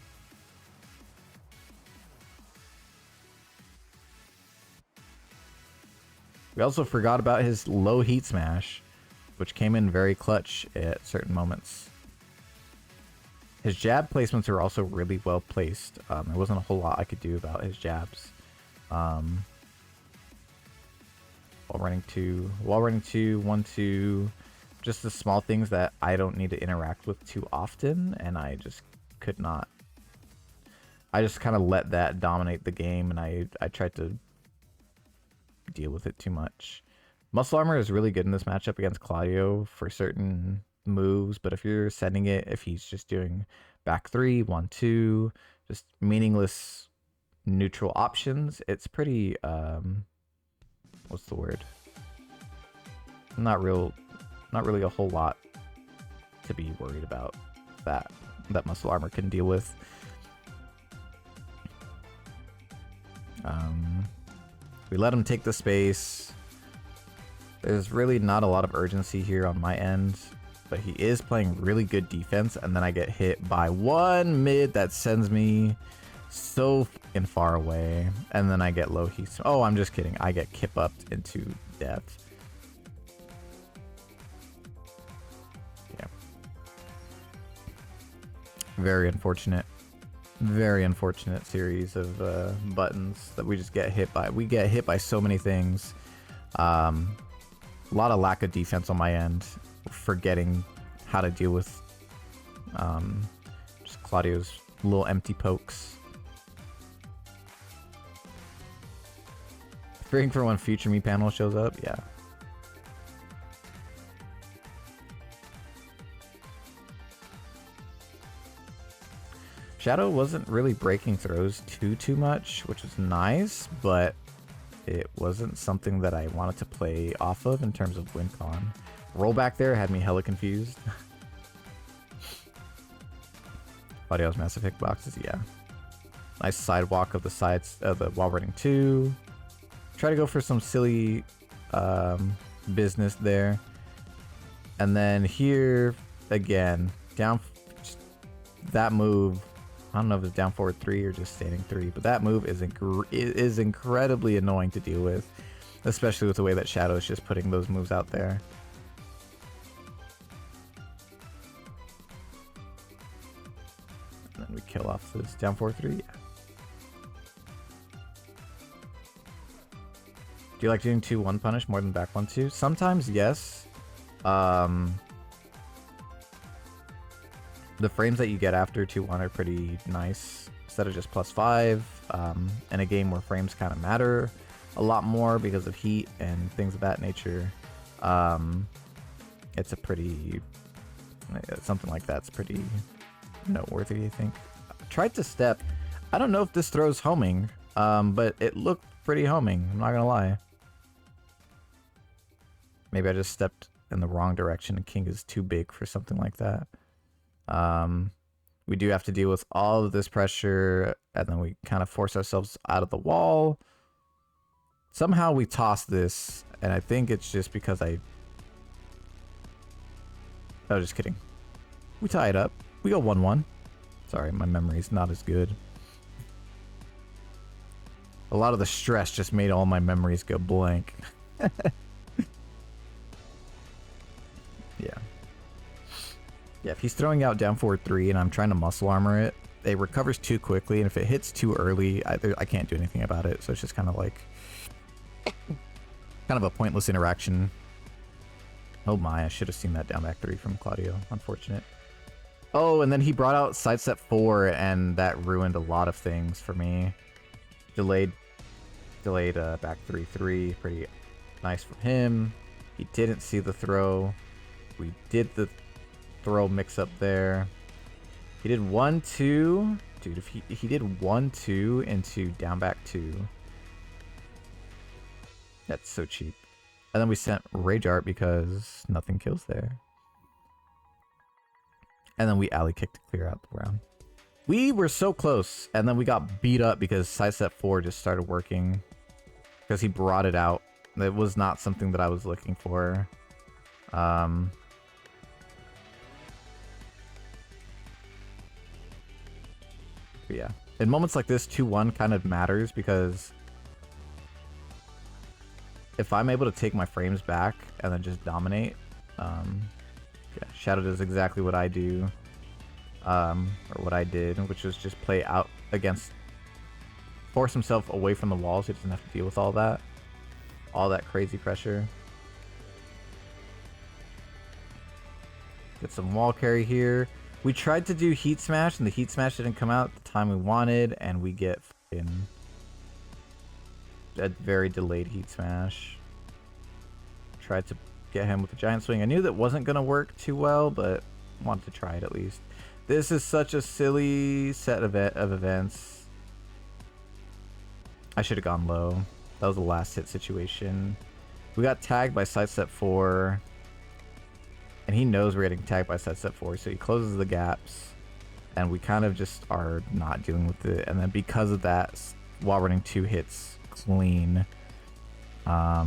We also forgot about his low heat smash, which came in very clutch at certain moments. His jab placements are also really well placed. There wasn't a whole lot I could do about his jabs. Wall running 2, 1-2, just the small things that I don't need to interact with too often, and I just could not. I just kind of let that dominate the game, and I tried to deal with it too much. Muscle armor is really good in this matchup against Claudio for certain moves, but if you're sending it, if he's just doing back 3, 1-2, just meaningless neutral options. It's pretty, what's the word? Not really a whole lot to be worried about that muscle armor can deal with. We let him take the space. There's really not a lot of urgency here on my end, but he is playing really good defense, and then I get hit by one mid that sends me so fucking far away, and then I get low heat. Oh, I'm just kidding. I get kip-upped into death. Yeah. Very unfortunate. Very unfortunate series of buttons that we just get hit by. We get hit by so many things. A lot of lack of defense on my end. Forgetting how to deal with just Claudio's little empty pokes. Fearing for when future me panel shows up, yeah. Shadow wasn't really breaking throws too much, which was nice, but it wasn't something that I wanted to play off of in terms of win con. Rollback there had me hella confused. Claudio's massive hitboxes, yeah. Nice sidewalk of the sides of the while running 2. Try to go for some silly business there. And then here again, down that move. I don't know if it's down forward 3 or just standing 3, but that move is incredibly annoying to deal with, especially with the way that Shadow is just putting those moves out there. And then we kill off this down forward 3. Yeah. Do you like doing 2-1 punish more than back 1-2? Sometimes, yes. The frames that you get after 2-1 are pretty nice instead of just +5. In a game where frames kind of matter a lot more because of heat and things of that nature, it's a pretty... something like that's pretty noteworthy, I think. Tried to step. I don't know if this throw's homing, but it looked pretty homing, I'm not gonna lie. Maybe I just stepped in the wrong direction and King is too big for something like that. We do have to deal with all of this pressure, and then we kind of force ourselves out of the wall. Somehow we toss this, and I think it's just because oh, just kidding. We tie it up. We go 1-1. Sorry, my memory's not as good. A lot of the stress just made all my memories go blank. Yeah. Yeah, if he's throwing out down forward 3 and I'm trying to muscle armor it, it recovers too quickly, and if it hits too early, I can't do anything about it. So it's just kind of like kind of a pointless interaction. Oh my, I should have seen that down back 3 from Claudio. Unfortunate. Oh, and then he brought out sidestep 4, and that ruined a lot of things for me. Delayed back 3-3. Pretty nice from him. He didn't see the throw. We did the throw mix up there. He did 1-2. Dude, if he did 1-2 into down back 2. That's so cheap. And then we sent Rage Art because nothing kills there. And then we alley kicked to clear out the round. We were so close, and then we got beat up because sidestep 4 just started working. Because he brought it out. It was not something that I was looking for. But yeah, in moments like this, 2-1 kind of matters because if I'm able to take my frames back and then just dominate, yeah, Shadow does exactly what I do, or what I did, which was just play out against, force himself away from the wall so he doesn't have to deal with all that crazy pressure. Get some wall carry here. We tried to do heat smash, and the heat smash didn't come out at the time we wanted, and we get fucking a very delayed heat smash. Tried to get him with a giant swing. I knew that wasn't going to work too well, but wanted to try it at least. This is such a silly set of events. I should have gone low. That was the last hit situation. We got tagged by sidestep 4. And he knows we're getting tagged by sidestep 4, so he closes the gaps. And we kind of just are not dealing with it. And then because of that, while running 2 hits clean, yeah,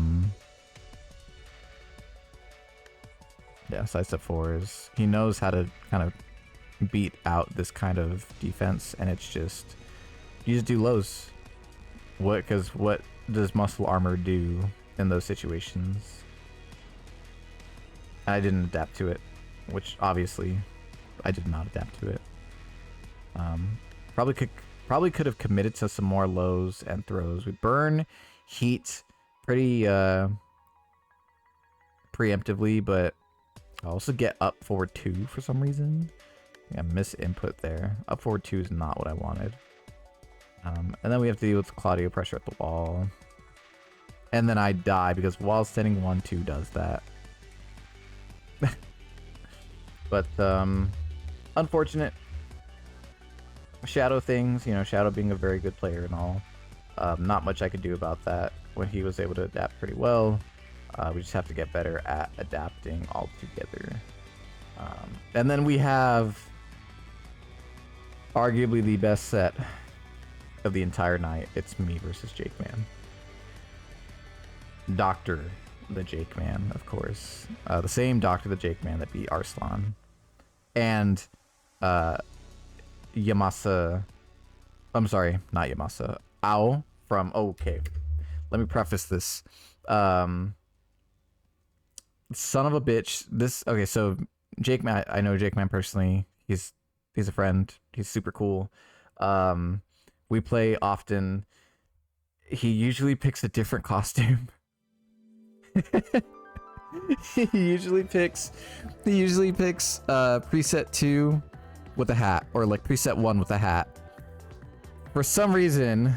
sidestep 4s. He knows how to kind of beat out this kind of defense, and it's just, you just do lows. Because what does muscle armor do in those situations? I didn't adapt to it, which obviously I did not adapt to it. Probably could have committed to some more lows and throws. We burn heat pretty preemptively, but I also get up forward 2 for some reason. I miss input there. Up forward 2 is not what I wanted. And then we have to deal with Claudio pressure at the wall. And then I die because wall standing 1-2 does that. But unfortunate Shadow things, you know, Shadow being a very good player and all. Not much I could do about that when he was able to adapt pretty well. We just have to get better at adapting altogether. And then we have arguably the best set of the entire night. It's me versus JAKEMAN. Dr.TheJAKEMAN, of course. The same Dr.TheJAKEMAN that beat Arslan. And Yamasa. I'm sorry, not Yamasa. Ao from. Oh, okay. Let me preface this. Son of a bitch. This. Okay, so JAKEMAN. I know JAKEMAN personally. He's a friend. He's super cool. We play often. He usually picks a different costume. he usually picks preset 2 with a hat, or like preset 1 with a hat. For some reason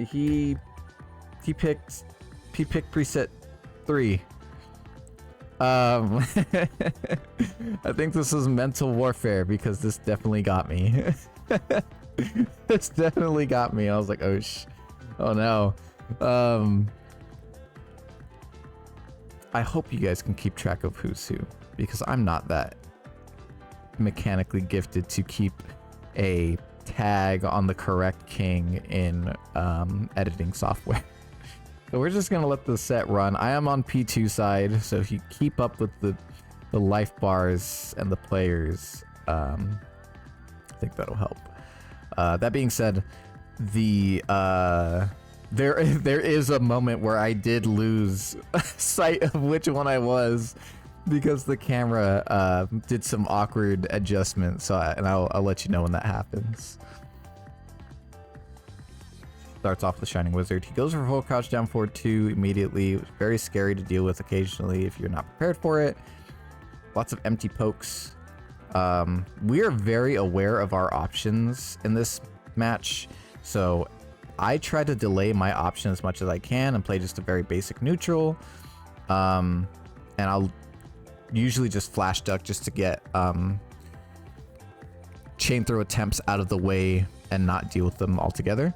he picked preset 3. I think this was mental warfare because this definitely got me. This definitely got me. I was like, oh no. I hope you guys can keep track of who's who, because I'm not that mechanically gifted to keep a tag on the correct king in editing software. So we're just gonna let the set run. I am on P2 side, so if you keep up with the life bars and the players, I think that'll help. That being said, there is a moment where I did lose sight of which one I was because the camera did some awkward adjustments. So I'll let you know when that happens. Starts off the Shining Wizard. He goes for full crouch down forward 2 immediately. It was very scary to deal with occasionally if you're not prepared for it. Lots of empty pokes. We are very aware of our options in this match, so I try to delay my option as much as I can and play just a very basic neutral. And I'll usually just flash duck just to get chain throw attempts out of the way and not deal with them altogether.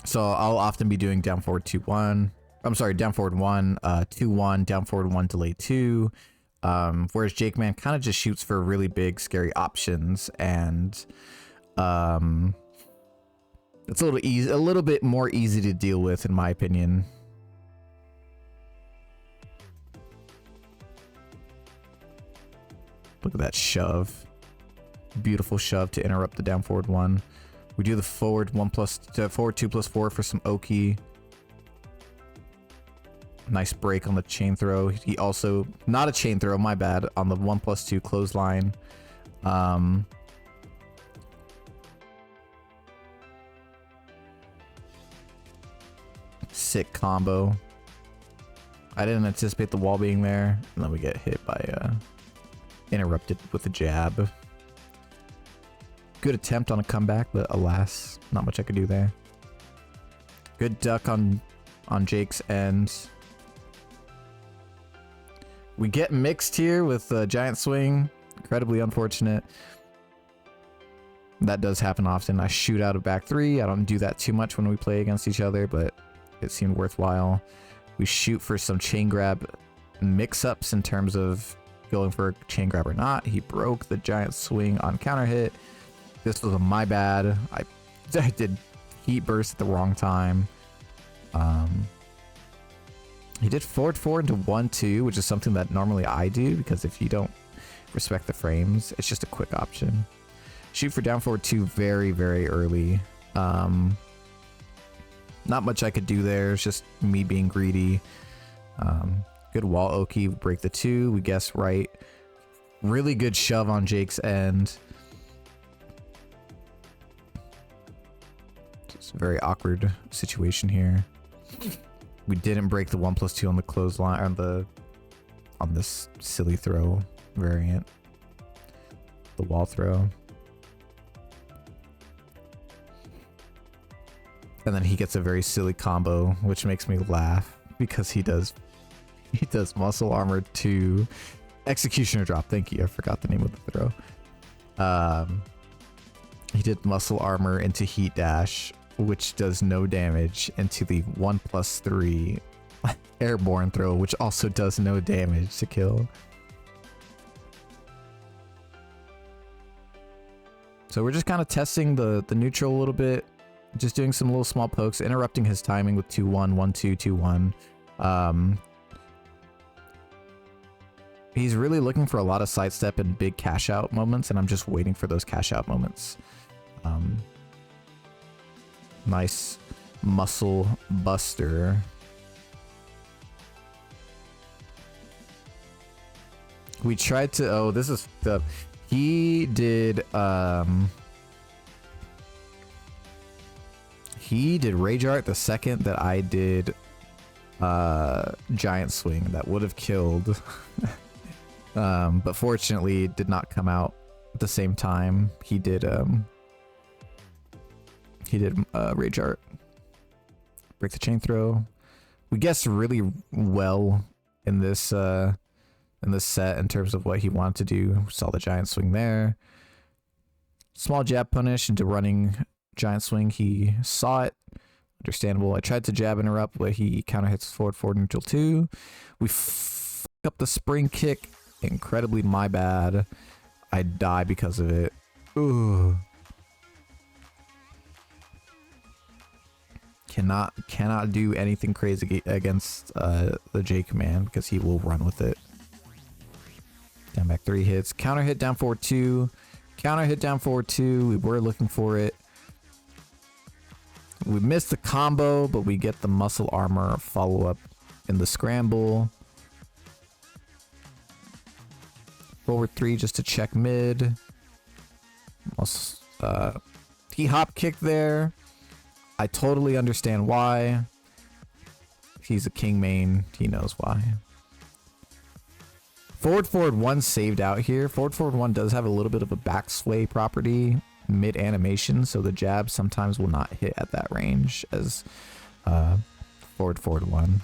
So I'll often be doing down forward 2-1. I'm sorry, down forward 1, 2-1, down forward 1, delay 2. Whereas JAKEMAN kind of just shoots for really big, scary options, and it's a little bit more easy to deal with, in my opinion. Look at that shove. Beautiful shove to interrupt the down forward 1. We do the forward 2 plus 4 for some Oki. Nice break on the chain throw. He also, not a chain throw, my bad, on the 1+2 clothesline. Sick combo. I didn't anticipate the wall being there, and then we get hit by interrupted with a jab. Good attempt on a comeback, but alas, not much I could do there. Good duck on Jake's end. We get mixed here with a giant swing. Incredibly unfortunate. That does happen often. I shoot out a back three. I don't do that too much when we play against each other, but it seemed worthwhile. We shoot for some chain grab mix-ups in terms of going for a chain grab or not. He broke the giant swing on counter hit. This was my bad. I did heat burst at the wrong time. He did forward 4 into 1-2, which is something that normally I do, because if you don't respect the frames, it's just a quick option. Shoot for down forward 2 very, very early. Not much I could do there. It's just me being greedy. Good wall Oki, break the 2. We guess right. Really good shove on Jake's end. It's a very awkward situation here. We didn't break the 1+2 on the clothesline, or on this silly throw variant. The wall throw. And then he gets a very silly combo, which makes me laugh because he does muscle armor to executioner drop. Thank you. I forgot the name of the throw. He did muscle armor into heat dash, which does no damage, into the 1+3 airborne throw, which also does no damage to kill. So we're just kind of testing the neutral a little bit, just doing some little small pokes, interrupting his timing with 2-1, 1-2, 2-1. He's really looking for a lot of sidestep and big cash out moments, and I'm just waiting for those cash out moments. Nice muscle buster. We tried to, oh, this is the, he did rage art the second that I did giant swing. That would have killed. But fortunately it did not come out at the same time. He did rage art. Break the chain throw. We guessed really well in this set in terms of what he wanted to do. Saw the giant swing there. Small jab punish into running giant swing. He saw it. Understandable. I tried to jab interrupt, but he counter hits forward neutral 2. We fuck up the spring kick. Incredibly my bad. I die because of it. Ooh. Cannot do anything crazy against the JAKEMAN because he will run with it. Down back 3 hits. Counter hit down forward 2. Counter hit down forward 2. We were looking for it. We missed the combo, but we get the muscle armor follow up in the scramble. Forward 3 just to check mid. He hop kicked there. I totally understand why. He's a king main. He knows why. Forward 1 saved out here. Forward 1 does have a little bit of a back sway property mid animation, so the jab sometimes will not hit at that range as forward 1.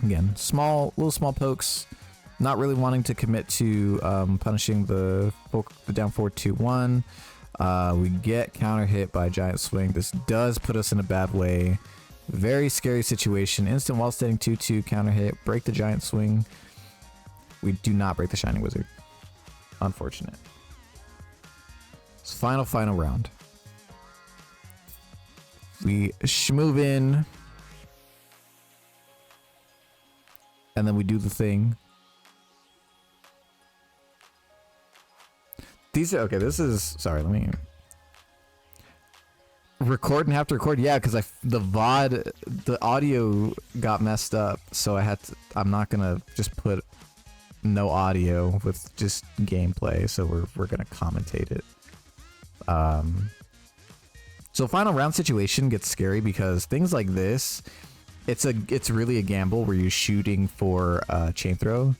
Again, little small pokes. Not really wanting to commit to punishing the down forward 2-1. We get counter hit by giant swing. This does put us in a bad way. Very scary situation. Instant wall standing 2-2 counter hit. Break the giant swing. We do not break the shining wizard. Unfortunate. It's final round. We move in. And then we do the thing. These are, okay, this is, sorry, let me record and have to record. Yeah, because the VOD, the audio got messed up. So I had to, I'm not going to just put no audio with just gameplay. So we're going to commentate it. So final round situation gets scary because things like this, it's really a gamble where you're shooting for chain throw.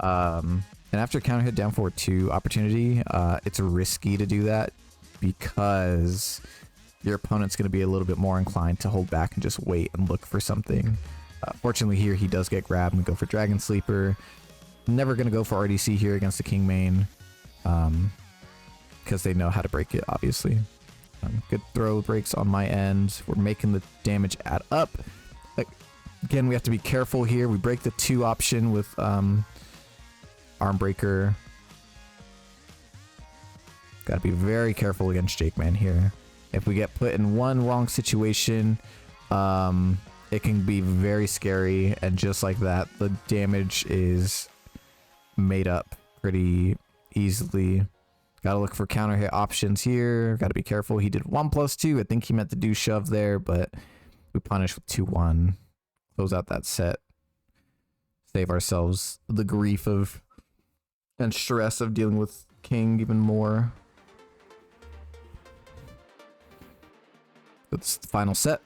And after counter hit down forward 2 opportunity, it's risky to do that because your opponent's going to be a little bit more inclined to hold back and just wait and look for something. Fortunately here he does get grabbed and go for Dragon Sleeper. Never going to go for RDC here against the King main, because they know how to break it, obviously. Good throw breaks on my end. We're making the damage add up. Again, we have to be careful here. We break the 2 option with Arm Breaker. Got to be very careful against JAKEMAN here. If we get put in one wrong situation, it can be very scary, and just like that, the damage is made up pretty easily. Gotta look for counter hit options here. Gotta be careful. He did 1+2. I think he meant to do shove there, but we punish with 2-1. Close out that set. Save ourselves the grief of and stress of dealing with King even more. That's the final set.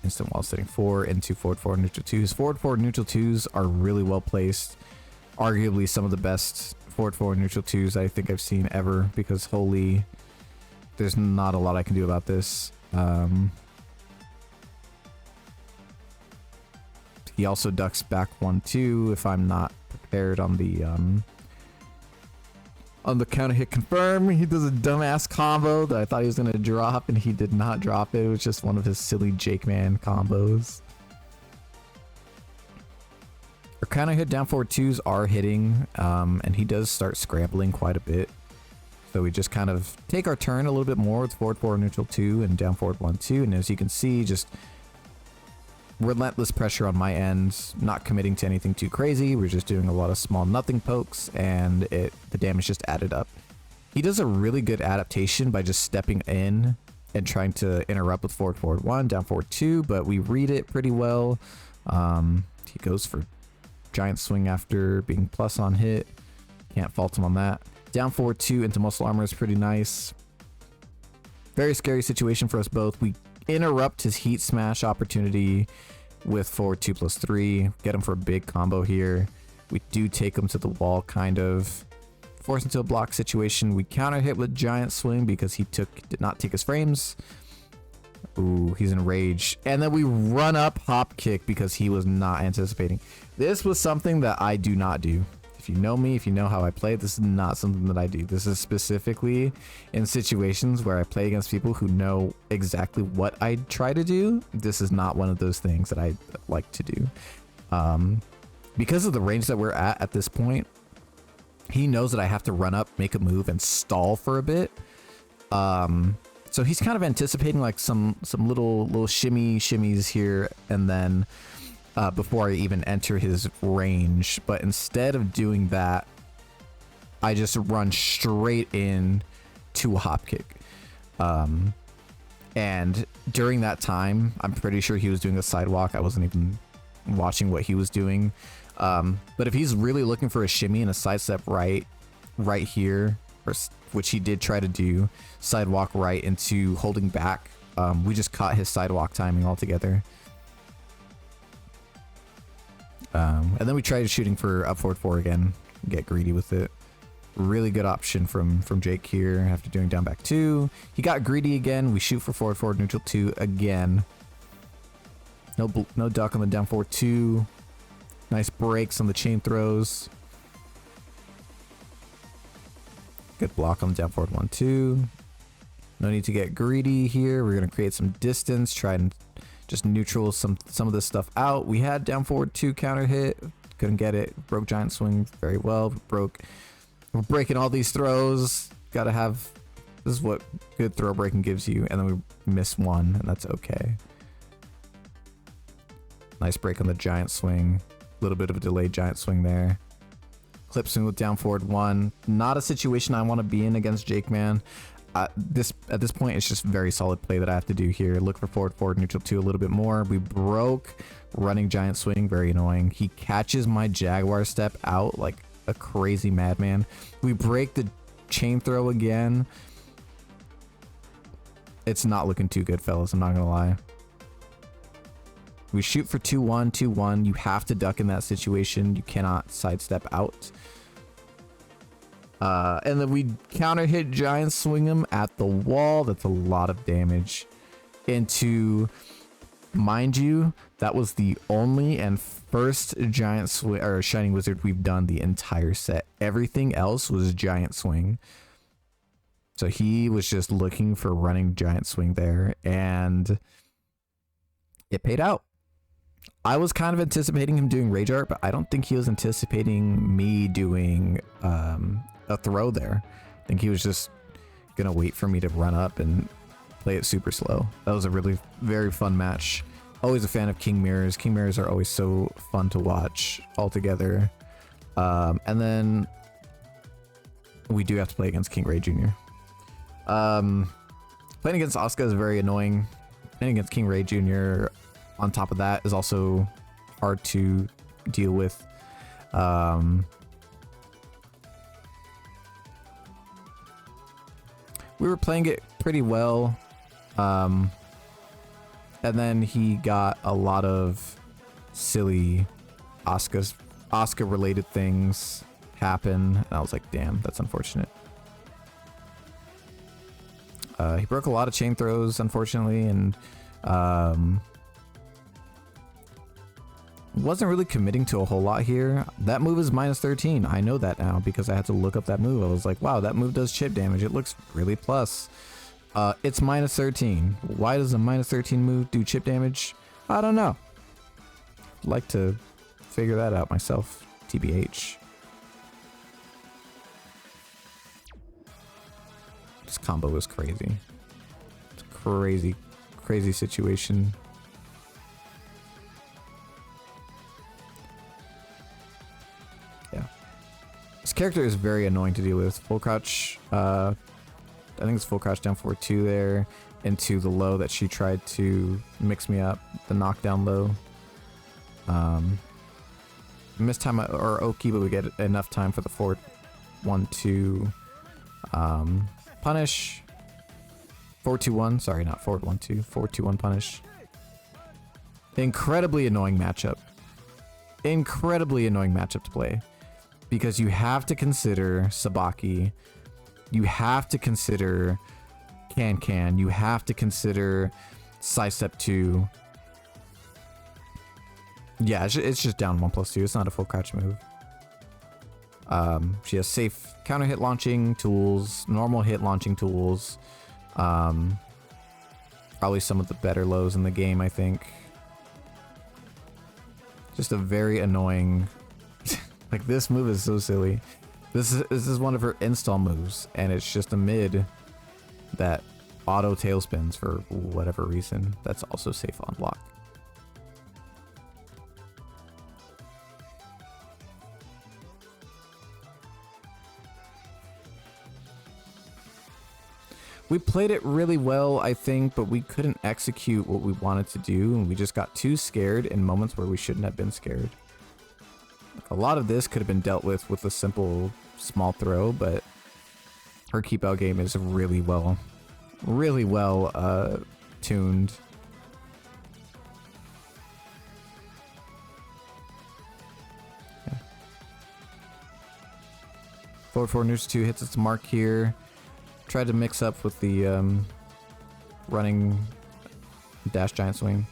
Instant wall sitting 4 into forward 4 neutral 2s. Forward 4 neutral 2s are really well placed. Arguably some of the best forward 4 neutral 2s I think I've seen ever, because holy, there's not a lot I can do about this. He also ducks back 1-2 if I'm not prepared on the counter hit confirm. He does a dumbass combo that I thought he was gonna drop, and he did not drop it. It was just one of his silly JAKEMAN combos. Our counter hit down forward 2s are hitting, and he does start scrambling quite a bit. So we just kind of take our turn a little bit more with forward 4 neutral 2 and down forward 1-2, and as you can see, just relentless pressure on my end, not committing to anything too crazy. We're just doing a lot of small nothing pokes, and the damage just added up. He does a really good adaptation by just stepping in and trying to interrupt with forward 1, down forward 2, but we read it pretty well. He goes for giant swing after being plus on hit. Can't fault him on that. Down forward 2 into muscle armor is pretty nice. Very scary situation for us both. We interrupt his heat smash opportunity with forward 2+3. Get him for a big combo here. We do take him to the wall, kind of force into a block situation. We counter hit with giant swing because he did not take his frames. Ooh, he's in rage. And then we run up hop kick because he was not anticipating. This was something that I do not do. If you know me, if you know how I play, this is not something that I do. This is specifically in situations where I play against people who know exactly what I try to do. This is not one of those things that I like to do. Because of the range that we're at this point, he knows that I have to run up, make a move, and stall for a bit. So he's kind of anticipating like some little shimmies here, and then before I even enter his range. But instead of doing that, I just run straight in to a hop kick. And during that time, I'm pretty sure he was doing a sidewalk. I wasn't even watching what he was doing. But if he's really looking for a shimmy and a sidestep right here, which he did try to do, sidewalk right into holding back, we just caught his sidewalk timing altogether. And then we tried shooting for up forward 4 again, get greedy with it. Really good option from Jake here after doing down back 2. He got greedy again. We shoot for forward neutral 2 again. No duck on the down forward 2. Nice breaks on the chain throws. Good block on the down forward 1-2. No need to get greedy here. We're gonna create some distance, try and just neutral some of this stuff out. We had down forward 2 counter hit, couldn't get it. Broke giant swing very well. We're breaking all these throws. Gotta have, this is what good throw breaking gives you. And then we miss 1, and that's okay. Nice break on the giant swing. A little bit of a delayed giant swing there. Clip swing with down forward 1. Not a situation I want to be in against JAKEMAN. At this point, it's just very solid play that I have to do here. Look for forward neutral 2 a little bit more. We broke running giant swing, very annoying. He catches my Jaguar step out like a crazy madman. We break the chain throw again. It's not looking too good, fellas. I'm not gonna lie. We shoot for 2-1, 2-1. You have to duck in that situation. You cannot sidestep out. And then we counter hit giant swing him at the wall. That's a lot of damage. Into, mind you, that was the only and first giant swing or shining wizard we've done the entire set. Everything else was giant swing. So he was just looking for running giant swing there, and it paid out. I was kind of anticipating him doing rage art, but I don't think he was anticipating me doing a throw there. I think he was just gonna wait for me to run up and play it super slow. That was a really very fun match. Always a fan of King Mirrors. King Mirrors are always so fun to watch all together. And then we do have to play against KingReyJr. Playing against Asuka is very annoying. Playing against KingReyJr on top of that is also hard to deal with. We were playing it pretty well. And then he got a lot of silly Asuka related things happen. And I was like, damn, that's unfortunate. He broke a lot of chain throws, unfortunately, and wasn't really committing to a whole lot here. That move is minus 13. I know that now because I had to look up that move. I was like, wow, that move does chip damage. It looks really plus. It's minus 13. Why does a minus 13 move do chip damage? I don't know. I'd like to figure that out myself, TBH. This combo was crazy. It's a crazy, crazy situation. Yeah. This character is very annoying to deal with. Full crouch, I think it's full crouch down 4-2 there into the low that she tried to mix me up. The knockdown low. Missed time or Oki, but we get enough time for the 4-1-2 punish. 4-2-1, sorry, not 4-1-2, 4-2-1 punish. Incredibly annoying matchup. Incredibly annoying matchup to play. Because you have to consider Sabaki. You have to consider Can. You have to consider Sidestep 2. Yeah, it's just down 1+2. It's not a full crouch move. She has safe counter hit launching tools, normal hit launching tools. Probably some of the better lows in the game, I think. Just a very annoying. Like, this move is so silly. This is one of her install moves, and it's just a mid that auto tailspins for whatever reason. That's also safe on block. We played it really well, I think, but we couldn't execute what we wanted to do, and we just got too scared in moments where we shouldn't have been scared. Like, a lot of this could have been dealt with a simple small throw, but her keep out game is really well tuned. Yeah. Forward 4 neutral 2 hits its mark here. Tried to mix up with the running dash giant swing.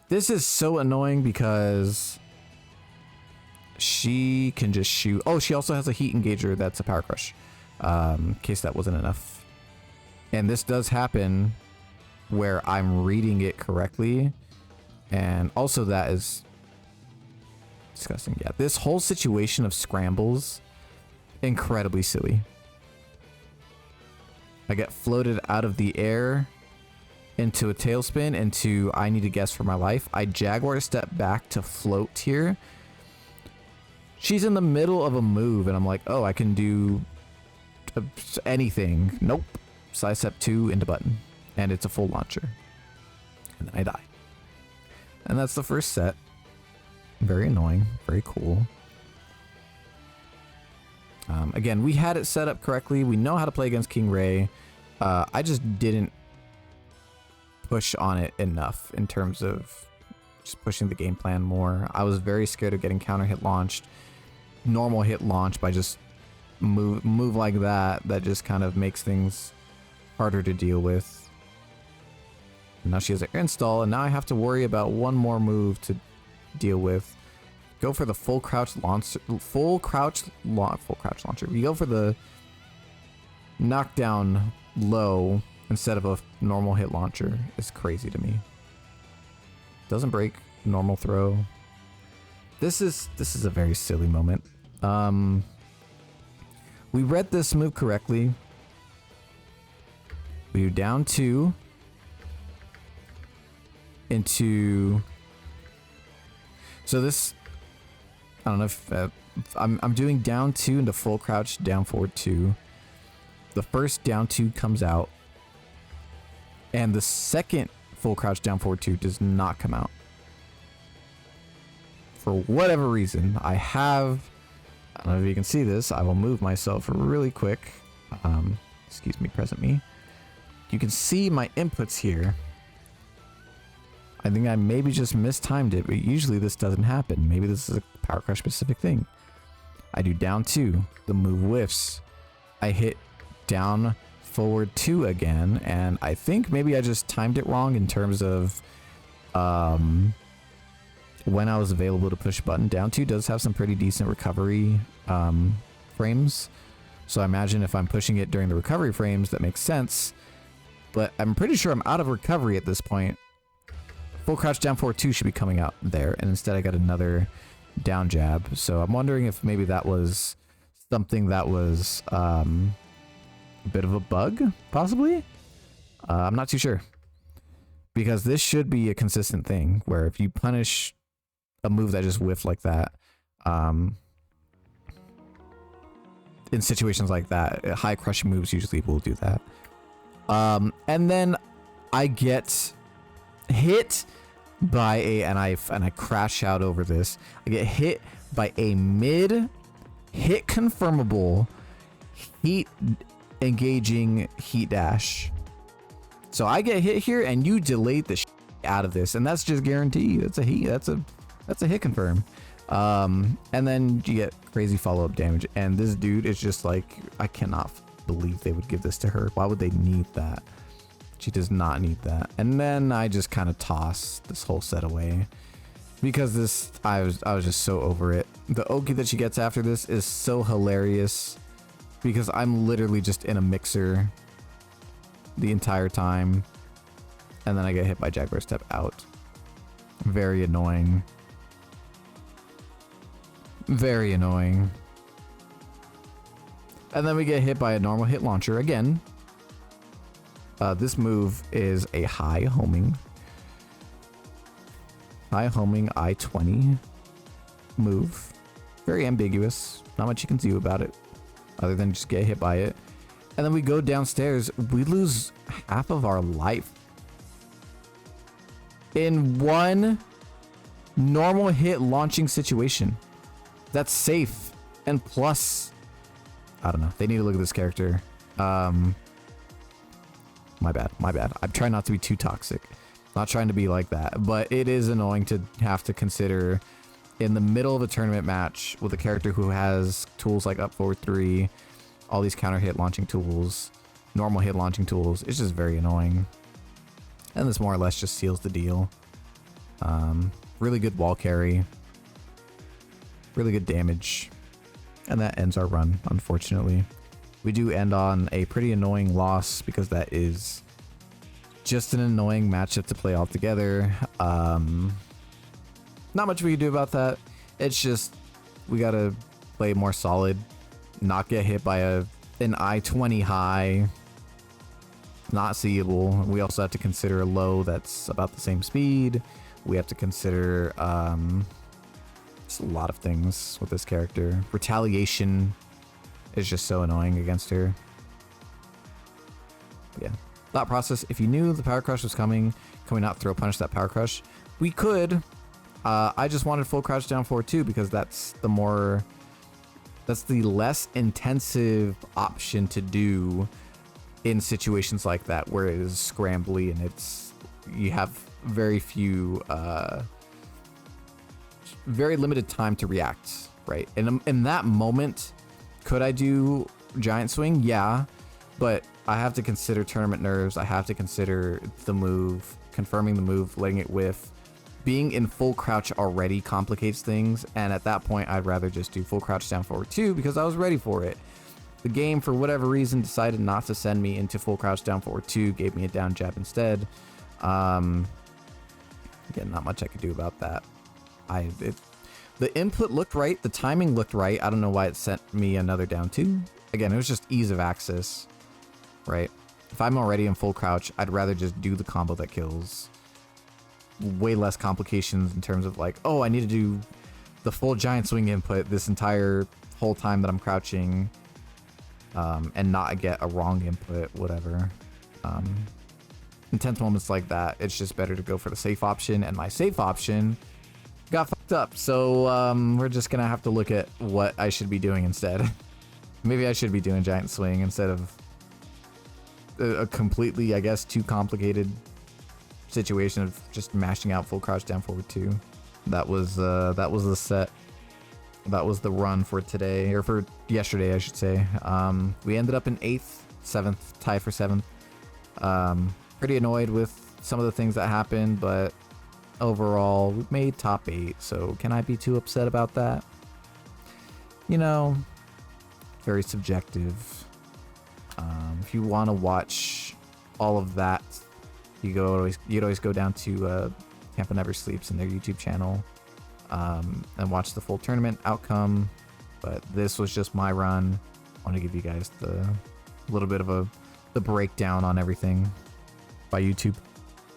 This is so annoying because she can just shoot. Oh, she also has a heat engager that's a power crush. In case that wasn't enough. And this does happen where I'm reading it correctly. And also that is disgusting. Yeah, this whole situation of scrambles, incredibly silly. I get floated out of the air into a tailspin into I need to guess for my life. I Jaguar step back to float here. She's in the middle of a move and I'm like, oh, I can do anything. Nope. Sidestep 2 into button. And it's a full launcher. And then I die. And that's the first set. Very annoying. Very cool. Again, we had it set up correctly. We know how to play against King Ray. I just didn't push on it enough in terms of just pushing the game plan more. I was very scared of getting counter hit launched, normal hit launch by just move like that just kind of makes things harder to deal with. And now she has an install, and now I have to worry about one more move to deal with. Go for the full crouch launcher. Full crouch launcher. You go for the knockdown low instead of a normal hit launcher. It's crazy to me. Doesn't break. Normal throw. This is a very silly moment. We read this move correctly. We do down 2 into. So this, I don't know if I'm doing down 2 into full crouch, down forward 2. The first down 2 comes out, and the second full crouch down forward 2 does not come out. For whatever reason, I don't know if you can see this. I will move myself really quick. Excuse me, present me. You can see my inputs here. I think I maybe just mistimed it, but usually this doesn't happen. Maybe this is a Power Crush specific thing. I do down 2, the move whiffs. I hit down forward 2 again, and I think maybe I just timed it wrong in terms of when I was available to push button. Down 2 does have some pretty decent recovery frames, so I imagine if I'm pushing it during the recovery frames, that makes sense. But I'm pretty sure I'm out of recovery at this point. Full crouch down forward 2 should be coming out there, and instead I got another down jab. So I'm wondering if maybe that was something that was a bit of a bug, possibly? I'm not too sure. Because this should be a consistent thing, where if you punish a move that just whiffed like that, in situations like that, high crushing moves usually will do that. And then I get hit by and I crash out over this. I get hit by a mid hit confirmable heat engaging heat dash. So I get hit here, and you delayed the out of this, and that's just guaranteed. That's a heat. That's a hit confirm. And then you get crazy follow-up damage, and this dude is just like, I cannot believe they would give this to her. Why would they need that? She does not need that. And then I just kind of toss this whole set away because this, I was just so over it. The Oki that she gets after this is so hilarious because I'm literally just in a mixer the entire time, and then I get hit by Jaguar Step out. Very annoying. Very annoying. And then we get hit by a normal hit launcher again. This move is a high homing I-20 move. Very ambiguous. Not much you can do about it other than just get hit by it. And then we go downstairs. We lose half of our life in one normal hit launching situation. That's safe. And plus, I don't know. They need to look at this character. My bad. I'm trying not to be too toxic. Not trying to be like that. But it is annoying to have to consider in the middle of a tournament match with a character who has tools like up forward 3, all these counter hit launching tools, normal hit launching tools. It's just very annoying. And this more or less just seals the deal. Really good wall carry. Really good damage. And that ends our run, unfortunately. We do end on a pretty annoying loss because that is just an annoying matchup to play altogether. Not much we can do about that. It's just we gotta play more solid, not get hit by an I-20 high, not seeable. We also have to consider a low that's about the same speed. We have to consider just a lot of things with this character. Retaliation is just so annoying against her. Yeah. Thought process, if you knew the Power Crush was coming, can we not throw punish that Power Crush? We could. I just wanted full crouch down forward too because that's the less intensive option to do in situations like that where it is scrambly and you have very few very limited time to react, right? And in that moment, Could I do giant swing? Yeah, but I have to consider tournament nerves. I have to consider the move, confirming the move, letting it whiff. Being in full crouch already complicates things, and at that point, I'd rather just do full crouch down forward 2 because I was ready for it. The game, for whatever reason, decided not to send me into full crouch down forward 2, gave me a down jab instead. Again, not much I could do about that. The input looked right, the timing looked right. I don't know why it sent me another down 2. Again, it was just ease of access, right? If I'm already in full crouch, I'd rather just do the combo that kills. Way less complications in terms of like, oh, I need to do the full giant swing input this entire whole time that I'm crouching, and not get a wrong input, whatever. Intense moments like that, it's just better to go for the safe option, and my safe option got fucked up. So we're just gonna have to look at what I should be doing instead. Maybe I should be doing giant swing instead of a completely, I guess, too complicated situation of just mashing out full crouch down forward 2. That was the set. That was the run for today, or for yesterday, I should say. We ended up in 8th, 7th, tie for 7th. Pretty annoyed with some of the things that happened, but overall, we made top 8, so can I be too upset about that? You know, very subjective. If you want to watch all of that, you'd always go down to Tampa Never Sleeps and their YouTube channel, and watch the full tournament outcome. But this was just my run. I want to give you guys the little bit of the breakdown on everything. By YouTube.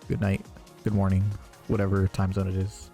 Good night, good morning, whatever time zone it is.